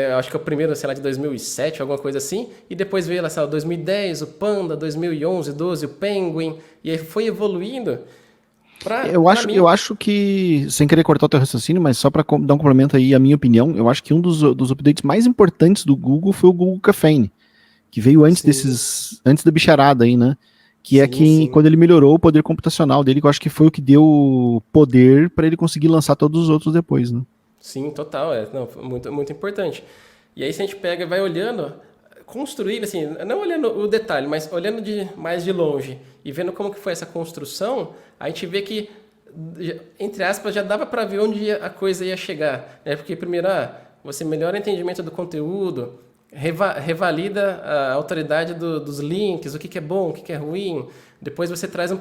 Eu acho que é o primeiro, sei lá, de 2007, alguma coisa assim. E depois veio lá, sei lá, 2010, o Panda, 2011, 12, o Penguin. E aí foi evoluindo. Eu acho que, sem querer cortar o teu raciocínio, mas só para dar um complemento aí, a minha opinião, eu acho que um dos updates mais importantes do Google foi o Google Caffeine, que veio antes antes da bicharada aí, né? Que quando ele melhorou o poder computacional dele, que eu acho que foi o que deu poder para ele conseguir lançar todos os outros depois, né? Sim, total, não, muito, muito importante. E aí se a gente pega e vai olhando, construir, assim, não olhando o detalhe, mas olhando mais de longe e vendo como que foi essa construção, a gente vê que, entre aspas, já dava para ver onde a coisa ia chegar, né? Porque primeiro, você melhora o entendimento do conteúdo, revalida a autoridade dos links, o que é bom, o que é ruim. Depois você traz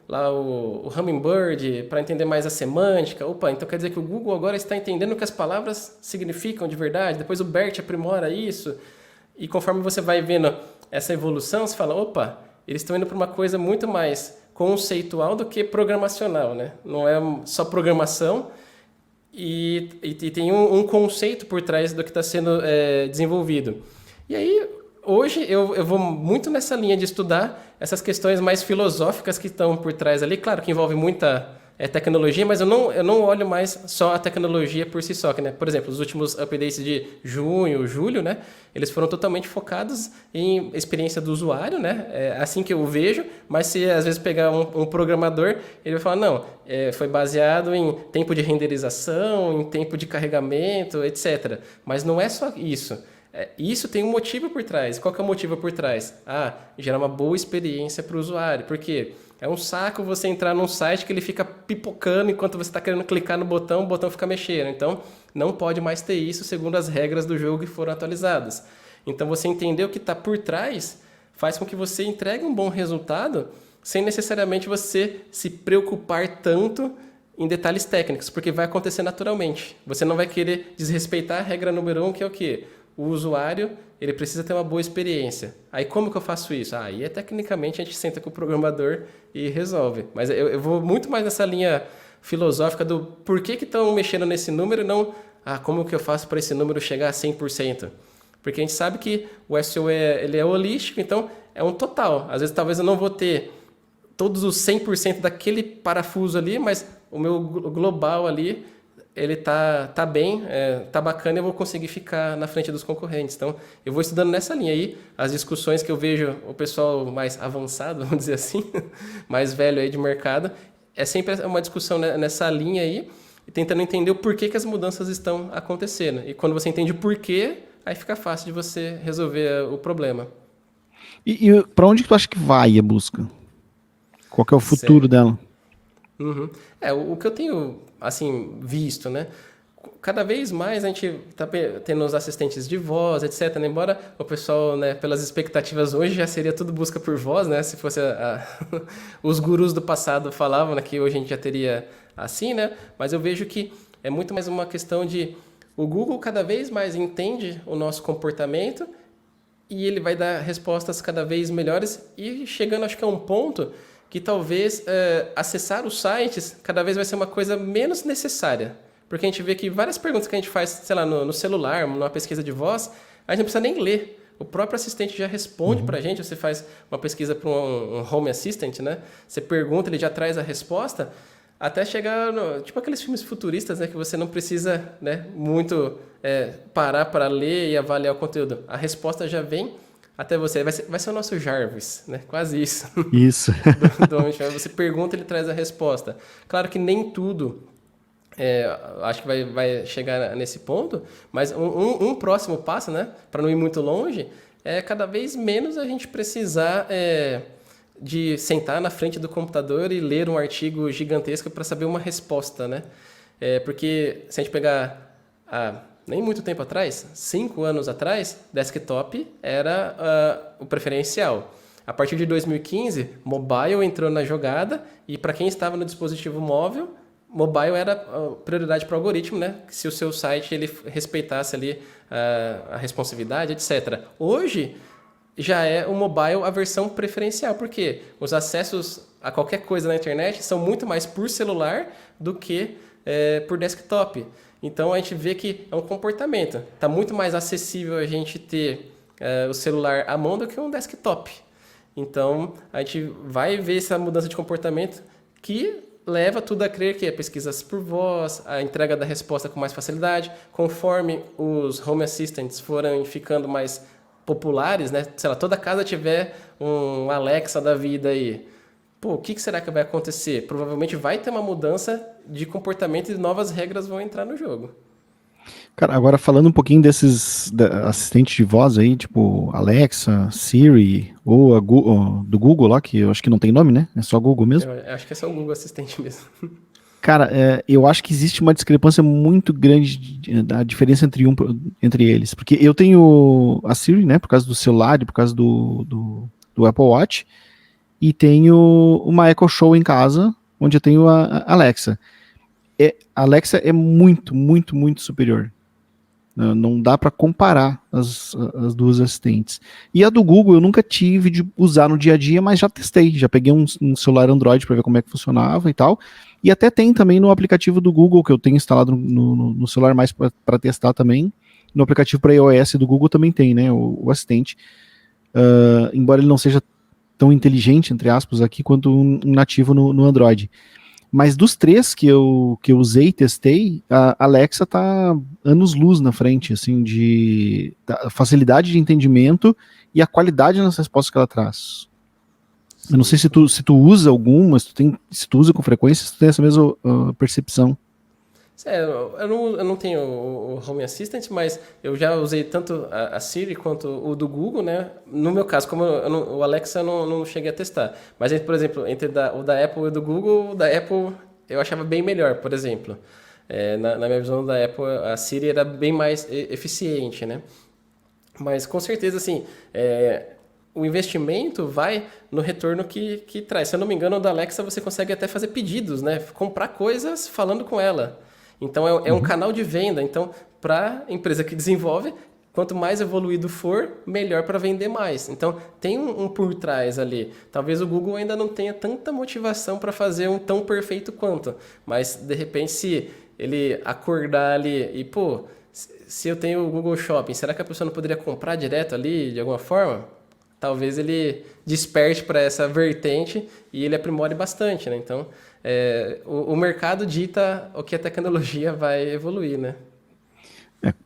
lá o Hummingbird para entender mais a semântica. Então quer dizer que o Google agora está entendendo o que as palavras significam de verdade. Depois o BERT aprimora isso. E conforme você vai vendo essa evolução, você fala, eles estão indo para uma coisa muito mais conceitual do que programacional, né? Não é só programação e tem um conceito por trás do que está sendo desenvolvido. E aí, hoje, eu vou muito nessa linha de estudar essas questões mais filosóficas que estão por trás ali. Claro que envolve muita tecnologia, mas eu não olho mais só a tecnologia por si só. Né? Por exemplo, os últimos updates de junho, julho, né? Eles foram totalmente focados em experiência do usuário, né? É assim que eu vejo, mas se às vezes pegar um programador, ele vai falar, não, foi baseado em tempo de renderização, em tempo de carregamento, etc. Mas não é só isso. Isso tem um motivo por trás. Qual que é o motivo por trás? Gerar uma boa experiência para o usuário. Por quê? É um saco você entrar num site que ele fica pipocando enquanto você está querendo clicar no botão, o botão fica mexendo. Então, não pode mais ter isso segundo as regras do jogo que foram atualizadas. Então, você entender o que está por trás faz com que você entregue um bom resultado sem necessariamente você se preocupar tanto em detalhes técnicos, porque vai acontecer naturalmente. Você não vai querer desrespeitar a regra número 1, que é o quê? O usuário, ele precisa ter uma boa experiência. Aí como que eu faço isso? Aí tecnicamente a gente senta com o programador e resolve. Mas eu vou muito mais nessa linha filosófica do por que estão mexendo nesse número e não como que eu faço para esse número chegar a 100%. Porque a gente sabe que o SEO ele é holístico, então é um total. Às vezes talvez eu não vou ter todos os 100% daquele parafuso ali, mas o meu global ali ele tá bem, tá bacana e eu vou conseguir ficar na frente dos concorrentes. Então, eu vou estudando nessa linha aí, as discussões que eu vejo o pessoal mais avançado, vamos dizer assim, mais velho aí de mercado, é sempre uma discussão nessa linha aí, tentando entender o porquê que as mudanças estão acontecendo. E quando você entende o porquê, aí fica fácil de você resolver o problema. E para onde que tu acha que vai a busca? Qual que é o futuro Certo. dela? Uhum. O que eu tenho, assim, visto, né? Cada vez mais a gente tá tendo os assistentes de voz, etc, né? Embora o pessoal, né, pelas expectativas hoje já seria tudo busca por voz, né? Se fosse os gurus do passado falavam, né, que hoje a gente já teria assim, né? Mas eu vejo que é muito mais uma questão de o Google cada vez mais entende o nosso comportamento e ele vai dar respostas cada vez melhores e chegando, acho que a um ponto que talvez acessar os sites cada vez vai ser uma coisa menos necessária. Porque a gente vê que várias perguntas que a gente faz, sei lá, no celular, numa pesquisa de voz, a gente não precisa nem ler. O próprio assistente já responde pra gente. Você faz uma pesquisa para um Home Assistant, né? Você pergunta, ele já traz a resposta, até chegar no, tipo aqueles filmes futuristas, né? Que você não precisa, né, muito parar para ler e avaliar o conteúdo. A resposta já vem até você. Vai ser o nosso Jarvis, né? Quase isso. Isso. Do Homem de Ferro. Você pergunta, ele traz a resposta. Claro que nem tudo acho que vai chegar nesse ponto, mas um próximo passo, né, para não ir muito longe, é cada vez menos a gente precisar de sentar na frente do computador e ler um artigo gigantesco para saber uma resposta, né? Porque se a gente pegar nem muito tempo atrás, 5 anos atrás, desktop era o preferencial. A partir de 2015, mobile entrou na jogada e para quem estava no dispositivo móvel, mobile era a prioridade para o algoritmo, né? Se o seu site ele respeitasse ali a responsividade, etc. Hoje já é o mobile a versão preferencial, porque os acessos a qualquer coisa na internet são muito mais por celular do que por desktop. Então a gente vê que é um comportamento. Está muito mais acessível a gente ter o celular à mão do que um desktop. Então a gente vai ver essa mudança de comportamento que leva tudo a crer que é pesquisas por voz, a entrega da resposta com mais facilidade, conforme os Home Assistants forem ficando mais populares, né? Se toda casa tiver um Alexa da vida aí, pô, o que será que vai acontecer? Provavelmente vai ter uma mudança de comportamento e novas regras vão entrar no jogo. Cara, agora falando um pouquinho desses assistentes de voz aí, tipo Alexa, Siri, ou do Google lá, que eu acho que não tem nome, né? É só Google mesmo. Eu acho que é só o Google Assistente mesmo. Cara, eu acho que existe uma discrepância muito grande da diferença entre eles. Porque eu tenho a Siri, né, por causa do celular e por causa do Apple Watch, e tenho uma Echo Show em casa, onde eu tenho a Alexa. A Alexa é muito, muito, muito superior. Não dá para comparar as duas assistentes. E a do Google eu nunca tive de usar no dia a dia, mas já testei. Já peguei um celular Android para ver como é que funcionava e tal. E até tem também no aplicativo do Google, que eu tenho instalado no celular mais para testar também. No aplicativo para iOS do Google também tem, né? O assistente. Embora ele não seja tão inteligente, entre aspas, aqui, quanto um nativo no Android. Mas dos três que eu usei e testei, a Alexa tá anos-luz na frente, assim, da facilidade de entendimento e a qualidade nas respostas que ela traz. Sim. Eu não sei se tu usa alguma, se tu usa com frequência, se tu tem essa mesma percepção. Eu não tenho o Home Assistant, mas eu já usei tanto a Siri quanto o do Google, né? No meu caso, como o Alexa eu não cheguei a testar. Mas, por exemplo, entre o da Apple e o do Google, o da Apple eu achava bem melhor, por exemplo. Na minha visão da Apple, a Siri era bem mais eficiente, né? Mas, com certeza, assim, o investimento vai no retorno que traz. Se eu não me engano, o da Alexa você consegue até fazer pedidos, né? Comprar coisas falando com ela. Então, é um canal de venda. Então, para a empresa que desenvolve, quanto mais evoluído for, melhor para vender mais. Então, tem um por trás ali. Talvez o Google ainda não tenha tanta motivação para fazer um tão perfeito quanto. Mas, de repente, se ele acordar ali e, pô, se eu tenho o Google Shopping, será que a pessoa não poderia comprar direto ali, de alguma forma? Talvez ele desperte para essa vertente e ele aprimore bastante, né? Então, o mercado dita o que a tecnologia vai evoluir, né?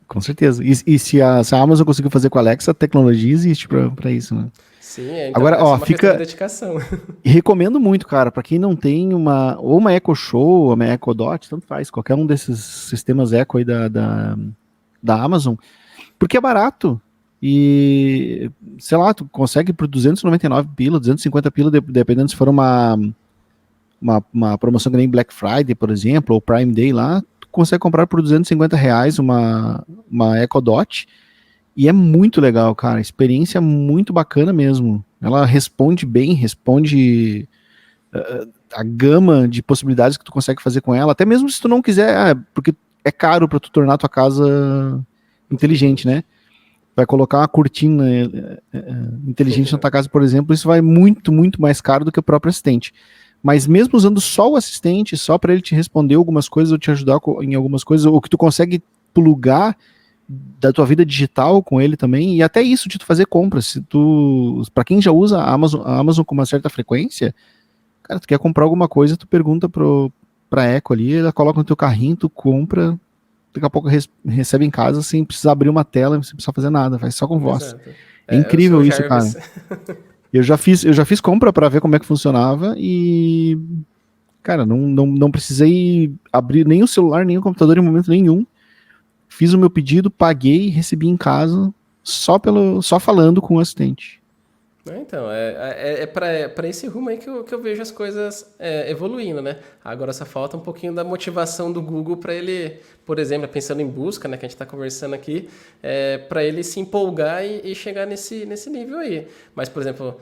Com certeza. E se a Amazon conseguiu fazer com a Alexa, a tecnologia existe para isso, né? Sim, então agora, é uma questão de dedicação. Recomendo muito, cara, para quem não tem uma Echo Show, uma Echo Dot, tanto faz, qualquer um desses sistemas Echo aí da Amazon, porque é barato. e, sei lá, tu consegue por 299 pila, 250 pila, dependendo se for uma promoção que nem Black Friday, por exemplo, ou Prime Day lá, tu consegue comprar por R$ 250 uma Echo Dot, e é muito legal, cara, experiência muito bacana mesmo. Ela responde bem, responde a gama de possibilidades que tu consegue fazer com ela, até mesmo se tu não quiser, porque é caro para tu tornar a tua casa inteligente, né? Vai colocar uma cortina inteligente na tua casa, por exemplo, isso vai muito, muito mais caro do que o próprio assistente. Mas mesmo usando só o assistente, só para ele te responder algumas coisas ou te ajudar em algumas coisas, ou que tu consegue plugar da tua vida digital com ele também, e até isso de tu fazer compras. Se tu, para quem já usa a Amazon com uma certa frequência, cara, tu quer comprar alguma coisa, tu pergunta pra Echo ali, ela coloca no teu carrinho, tu compra, daqui a pouco recebe em casa sem precisar abrir uma tela, sem precisar fazer nada, faz só com voz. Exato. É Eu sou incrível o isso, cara. Jarvis. Eu já fiz compra para ver como é que funcionava e, cara, não precisei abrir nem o celular, nem o computador em momento nenhum. Fiz o meu pedido, paguei e recebi em casa só falando com o assistente. Então, é para esse rumo aí que eu vejo as coisas evoluindo, né? Agora só falta um pouquinho da motivação do Google para ele, por exemplo, pensando em busca, né, que a gente está conversando aqui, para ele se empolgar e chegar nesse nível aí. Mas, por exemplo,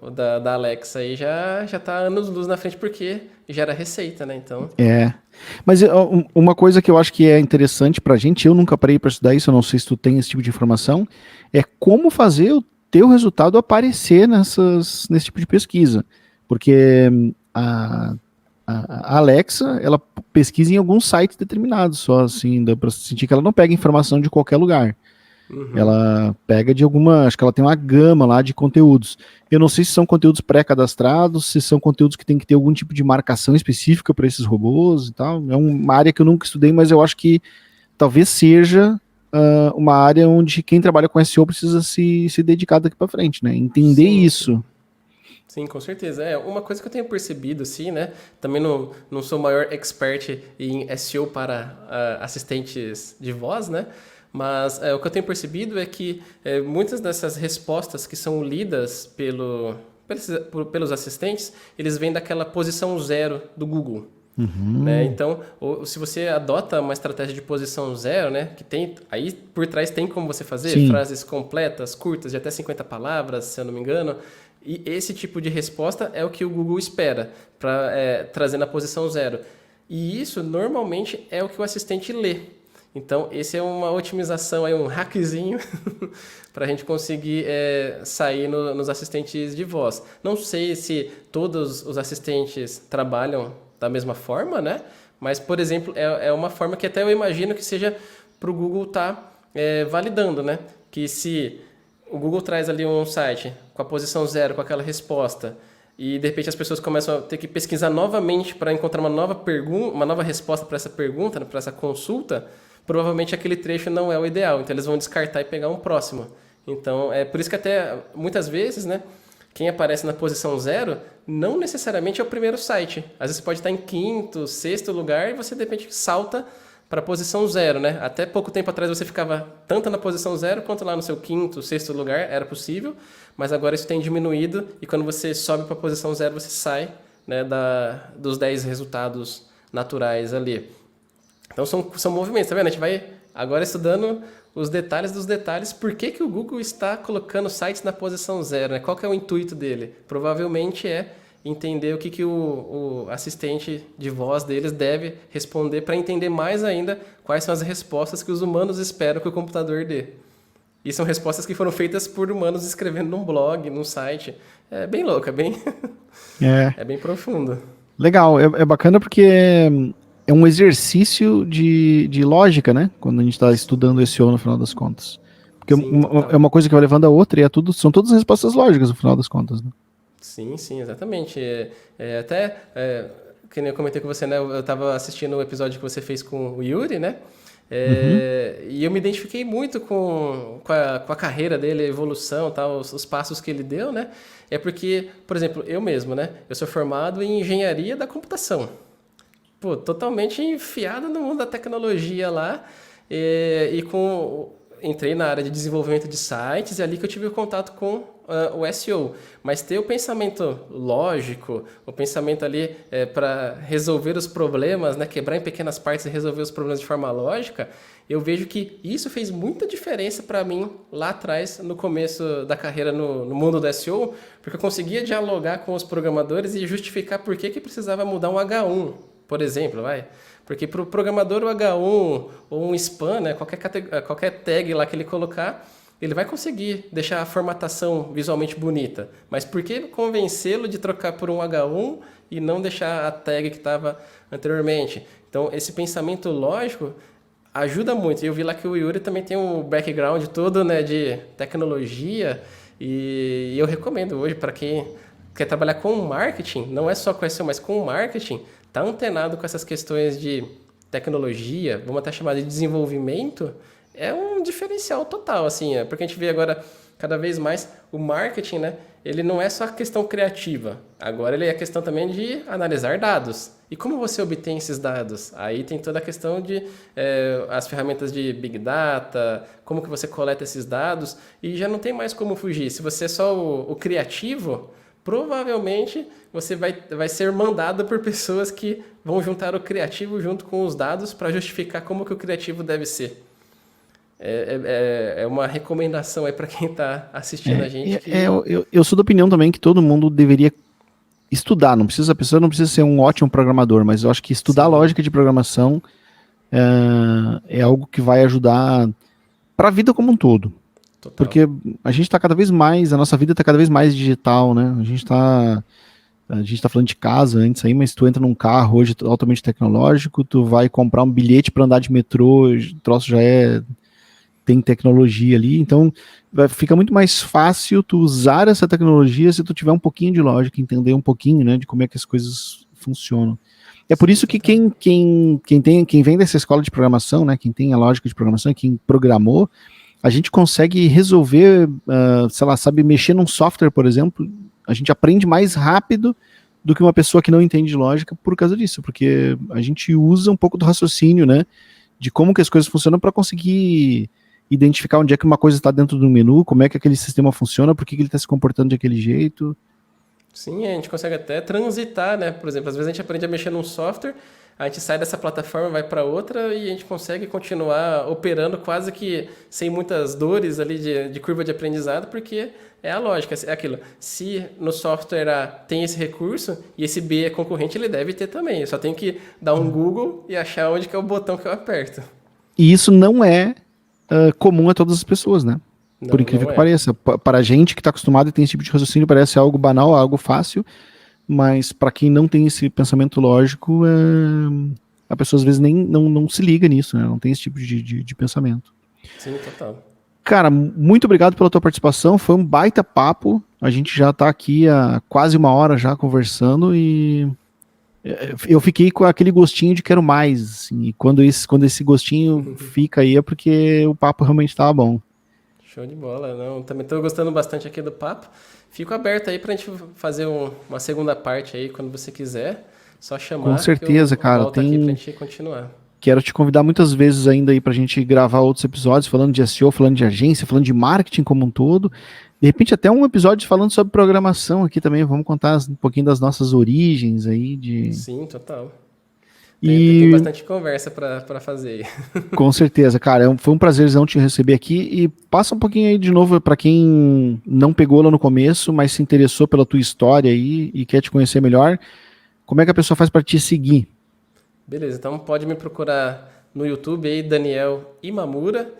o da Alexa aí já está anos-luz na frente porque gera receita, né? Então, Mas uma coisa que eu acho que é interessante pra gente, eu nunca parei para estudar isso, eu não sei se tu tem esse tipo de informação, é como fazer o teu resultado aparecer nesse tipo de pesquisa. Porque a Alexa, ela pesquisa em alguns sites determinados só, assim, dá pra sentir que ela não pega informação de qualquer lugar. Ela pega de acho que ela tem uma gama lá de conteúdos. Eu não sei se são conteúdos pré-cadastrados, se são conteúdos que tem que ter algum tipo de marcação específica para esses robôs e tal. É uma área que eu nunca estudei, mas eu acho que talvez seja uma área onde quem trabalha com SEO precisa se dedicar daqui para frente, né? Entender sim, isso. sim, com certeza. Uma coisa que eu tenho percebido, assim, né? Também não sou o maior expert em SEO para assistentes de voz, né? Mas o que eu tenho percebido é que muitas dessas respostas que são lidas pelos assistentes, eles vêm daquela posição 0 do Google. Né? Então, se você adota uma estratégia de posição 0, né, que tem aí por trás tem como você fazer Sim. frases completas, curtas, de até 50 palavras, se eu não me engano, e esse tipo de resposta é o que o Google espera para trazer na posição 0. E isso normalmente é o que o assistente lê. Então, esse é uma otimização, um hackzinho para a gente conseguir sair nos assistentes de voz. Não sei se todos os assistentes trabalham da mesma forma, né? Mas, por exemplo, é uma forma que até eu imagino que seja para o Google estar validando, né? Que se o Google traz ali um site com a posição 0, com aquela resposta, e de repente as pessoas começam a ter que pesquisar novamente para encontrar uma nova resposta para essa pergunta, para essa consulta, provavelmente aquele trecho não é o ideal. Então eles vão descartar e pegar um próximo. Então é por isso que até muitas vezes, né, quem aparece na posição 0 não necessariamente é o primeiro site. Às vezes você pode estar em quinto, sexto lugar e você de repente salta para a posição 0, né? Até pouco tempo atrás você ficava tanto na posição 0 quanto lá no seu quinto, sexto lugar, era possível, mas agora isso tem diminuído e quando você sobe para a posição 0 você sai, né, dos 10 resultados naturais ali. Então são movimentos, tá vendo? A gente vai agora estudando os detalhes dos detalhes, por que o Google está colocando sites na posição 0, né? Qual que é o intuito dele? Provavelmente é entender o que o assistente de voz deles deve responder para entender mais ainda quais são as respostas que os humanos esperam que o computador dê. E são respostas que foram feitas por humanos escrevendo num blog, num site. É bem louco, é bem profundo. Legal, é bacana porque é um exercício de lógica, né? Quando a gente está estudando SEO no final das contas. Porque Sim, é uma coisa que vai levando a outra e são todas respostas lógicas no final das contas, né? Sim, exatamente. Que nem eu comentei com você, né? Eu estava assistindo o episódio que você fez com o Yuri, né? E eu me identifiquei muito com a carreira dele, a evolução, tal, os passos que ele deu, né? É porque, por exemplo, eu mesmo, né? Eu sou formado em engenharia da computação. Pô, totalmente enfiado no mundo da tecnologia lá e com entrei na área de desenvolvimento de sites e é ali que eu tive o contato com o SEO. Mas ter o pensamento lógico, o pensamento ali para resolver os problemas, né, quebrar em pequenas partes e resolver os problemas de forma lógica, eu vejo que isso fez muita diferença para mim lá atrás, no começo da carreira no mundo do SEO, porque eu conseguia dialogar com os programadores e justificar por que precisava mudar um H1, por exemplo, vai. Porque para o programador o H1 ou um span, né, qualquer tag lá que ele colocar, ele vai conseguir deixar a formatação visualmente bonita. Mas por que convencê-lo de trocar por um H1 e não deixar a tag que estava anteriormente? Então, esse pensamento lógico ajuda muito. E eu vi lá que o Yuri também tem um background todo, né, de tecnologia, e eu recomendo hoje para quem quer trabalhar com marketing, não é só com SEO, mas com marketing, tá antenado com essas questões de tecnologia, vamos até chamar de desenvolvimento, é um diferencial total, assim, porque a gente vê agora cada vez mais o marketing, né? Ele não é só questão criativa, agora ele é questão também de analisar dados. E como você obtém esses dados? Aí tem toda a questão de as ferramentas de Big Data, como que você coleta esses dados, e já não tem mais como fugir. Se você é só o criativo, provavelmente você vai ser mandado por pessoas que vão juntar o criativo junto com os dados para justificar como que o criativo deve ser. É uma recomendação aí para quem está assistindo a gente. Eu sou da opinião também que todo mundo deveria estudar. A pessoa não precisa ser um ótimo programador, mas eu acho que estudar lógica de programação é algo que vai ajudar para a vida como um todo. Total. Porque a gente está cada vez mais, a nossa vida está cada vez mais digital, né? A gente tá falando de casa antes aí, mas tu entra num carro hoje altamente tecnológico, tu vai comprar um bilhete para andar de metrô, o troço já tem tecnologia ali, então fica muito mais fácil tu usar essa tecnologia se tu tiver um pouquinho de lógica, entender um pouquinho, né, de como é que as coisas funcionam. É por isso que quem vem dessa escola de programação, né, quem tem a lógica de programação, quem programou, a gente consegue resolver, sabe, mexer num software, por exemplo, a gente aprende mais rápido do que uma pessoa que não entende de lógica por causa disso, porque a gente usa um pouco do raciocínio, né, de como que as coisas funcionam para conseguir identificar onde é que uma coisa está dentro do menu, como é que aquele sistema funciona, por que ele está se comportando de aquele jeito. Sim, a gente consegue até transitar, né? Por exemplo, às vezes a gente aprende a mexer num software, a gente sai dessa plataforma, vai para outra e a gente consegue continuar operando quase que sem muitas dores ali de curva de aprendizado, porque é a lógica, é aquilo. Se no software A tem esse recurso e esse B é concorrente, ele deve ter também. Eu só tenho que dar um Google e achar onde que é o botão que eu aperto. E isso não é comum a todas as pessoas, né? Por incrível que pareça. Para a gente que está acostumado e tem esse tipo de raciocínio, parece algo banal, algo fácil, mas para quem não tem esse pensamento lógico, a pessoa às vezes nem não se liga nisso, né? Não tem esse tipo de pensamento. Sim, total. Cara, muito obrigado pela tua participação, foi um baita papo, a gente já está aqui há quase uma hora já conversando e eu fiquei com aquele gostinho de quero mais, assim, e quando esse gostinho fica aí é porque o papo realmente estava bom. Show de bola, não, também estou gostando bastante aqui do papo, fico aberto aí para a gente fazer uma segunda parte aí, quando você quiser, só chamar. Com certeza, cara, volto aqui pra gente continuar. Quero te convidar muitas vezes ainda aí pra gente gravar outros episódios, falando de SEO, falando de agência, falando de marketing como um todo. De repente até um episódio falando sobre programação aqui também. Vamos contar um pouquinho das nossas origens aí. Sim, total. Tem bastante conversa para fazer aí. Com certeza, cara. Foi um prazerzão te receber aqui. E passa um pouquinho aí de novo para quem não pegou lá no começo, mas se interessou pela tua história aí e quer te conhecer melhor. Como é que a pessoa faz para te seguir? Beleza, então pode me procurar no YouTube aí, Daniel Imamura,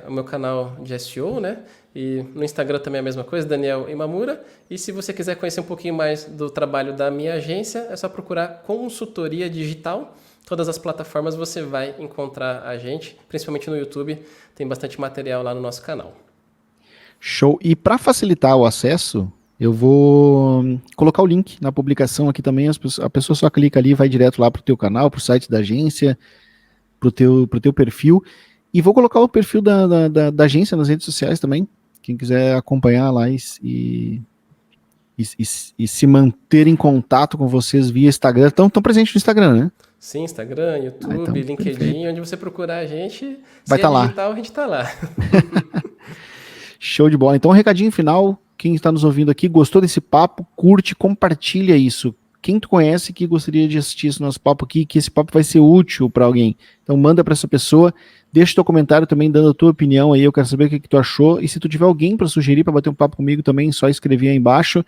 o meu canal de SEO, né? E no Instagram também é a mesma coisa, Daniel Imamura. E se você quiser conhecer um pouquinho mais do trabalho da minha agência, é só procurar Consultoria Digital. Todas as plataformas você vai encontrar a gente, principalmente no YouTube, tem bastante material lá no nosso canal. Show! E para facilitar o acesso, eu vou colocar o link na publicação aqui também, a pessoa só clica ali e vai direto lá pro teu canal, pro site da agência, pro teu perfil, e vou colocar o perfil da agência nas redes sociais também, quem quiser acompanhar lá e se manter em contato com vocês via Instagram. Estão presentes no Instagram, né? Sim, Instagram, YouTube, então, LinkedIn, perfeito. onde você procurar a gente, Vai se tá é lá. digital, a gente tá lá. Show de bola. Então, um recadinho final. Quem está nos ouvindo aqui, gostou desse papo, curte, compartilha isso. Quem tu conhece que gostaria de assistir esse nosso papo aqui, que esse papo vai ser útil para alguém. Então, manda para essa pessoa. Deixa teu comentário também dando a tua opinião aí. Eu quero saber o que tu achou. E se tu tiver alguém para sugerir, para bater um papo comigo também, só escrever aí embaixo.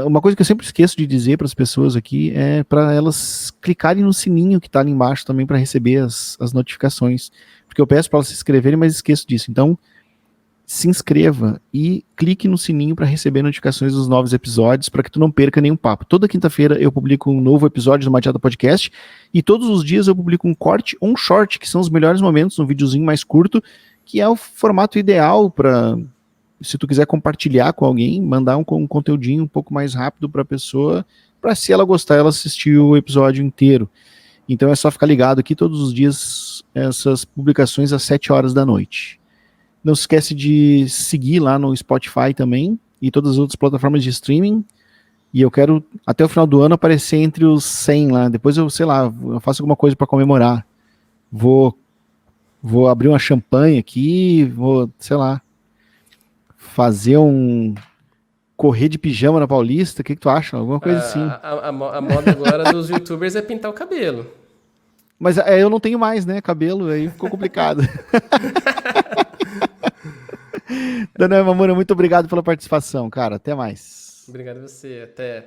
Uma coisa que eu sempre esqueço de dizer para as pessoas aqui é para elas clicarem no sininho que está ali embaixo também para receber as notificações. Porque eu peço para elas se inscreverem, mas esqueço disso. Então, se inscreva e clique no sininho para receber notificações dos novos episódios, para que tu não perca nenhum papo. Toda quinta-feira eu publico um novo episódio do Mateada Podcast e todos os dias eu publico um corte ou um short, que são os melhores momentos, um videozinho mais curto, que é o formato ideal para, se tu quiser compartilhar com alguém, mandar um conteúdinho um pouco mais rápido para a pessoa, para se ela gostar, ela assistir o episódio inteiro. Então é só ficar ligado aqui todos os dias, essas publicações às 7 horas da noite. Não se esquece de seguir lá no Spotify também e todas as outras plataformas de streaming. E eu quero, até o final do ano, aparecer entre os 100 lá. Depois eu, sei lá, eu faço alguma coisa para comemorar. Vou abrir uma champanhe aqui, vou, sei lá, fazer um correr de pijama na Paulista. O que tu acha? Alguma coisa assim. A moda agora dos youtubers é pintar o cabelo. Mas eu não tenho mais, né? Cabelo, aí ficou complicado. Daniel Mamura, muito obrigado pela participação, cara. Até mais. Obrigado a você. Até.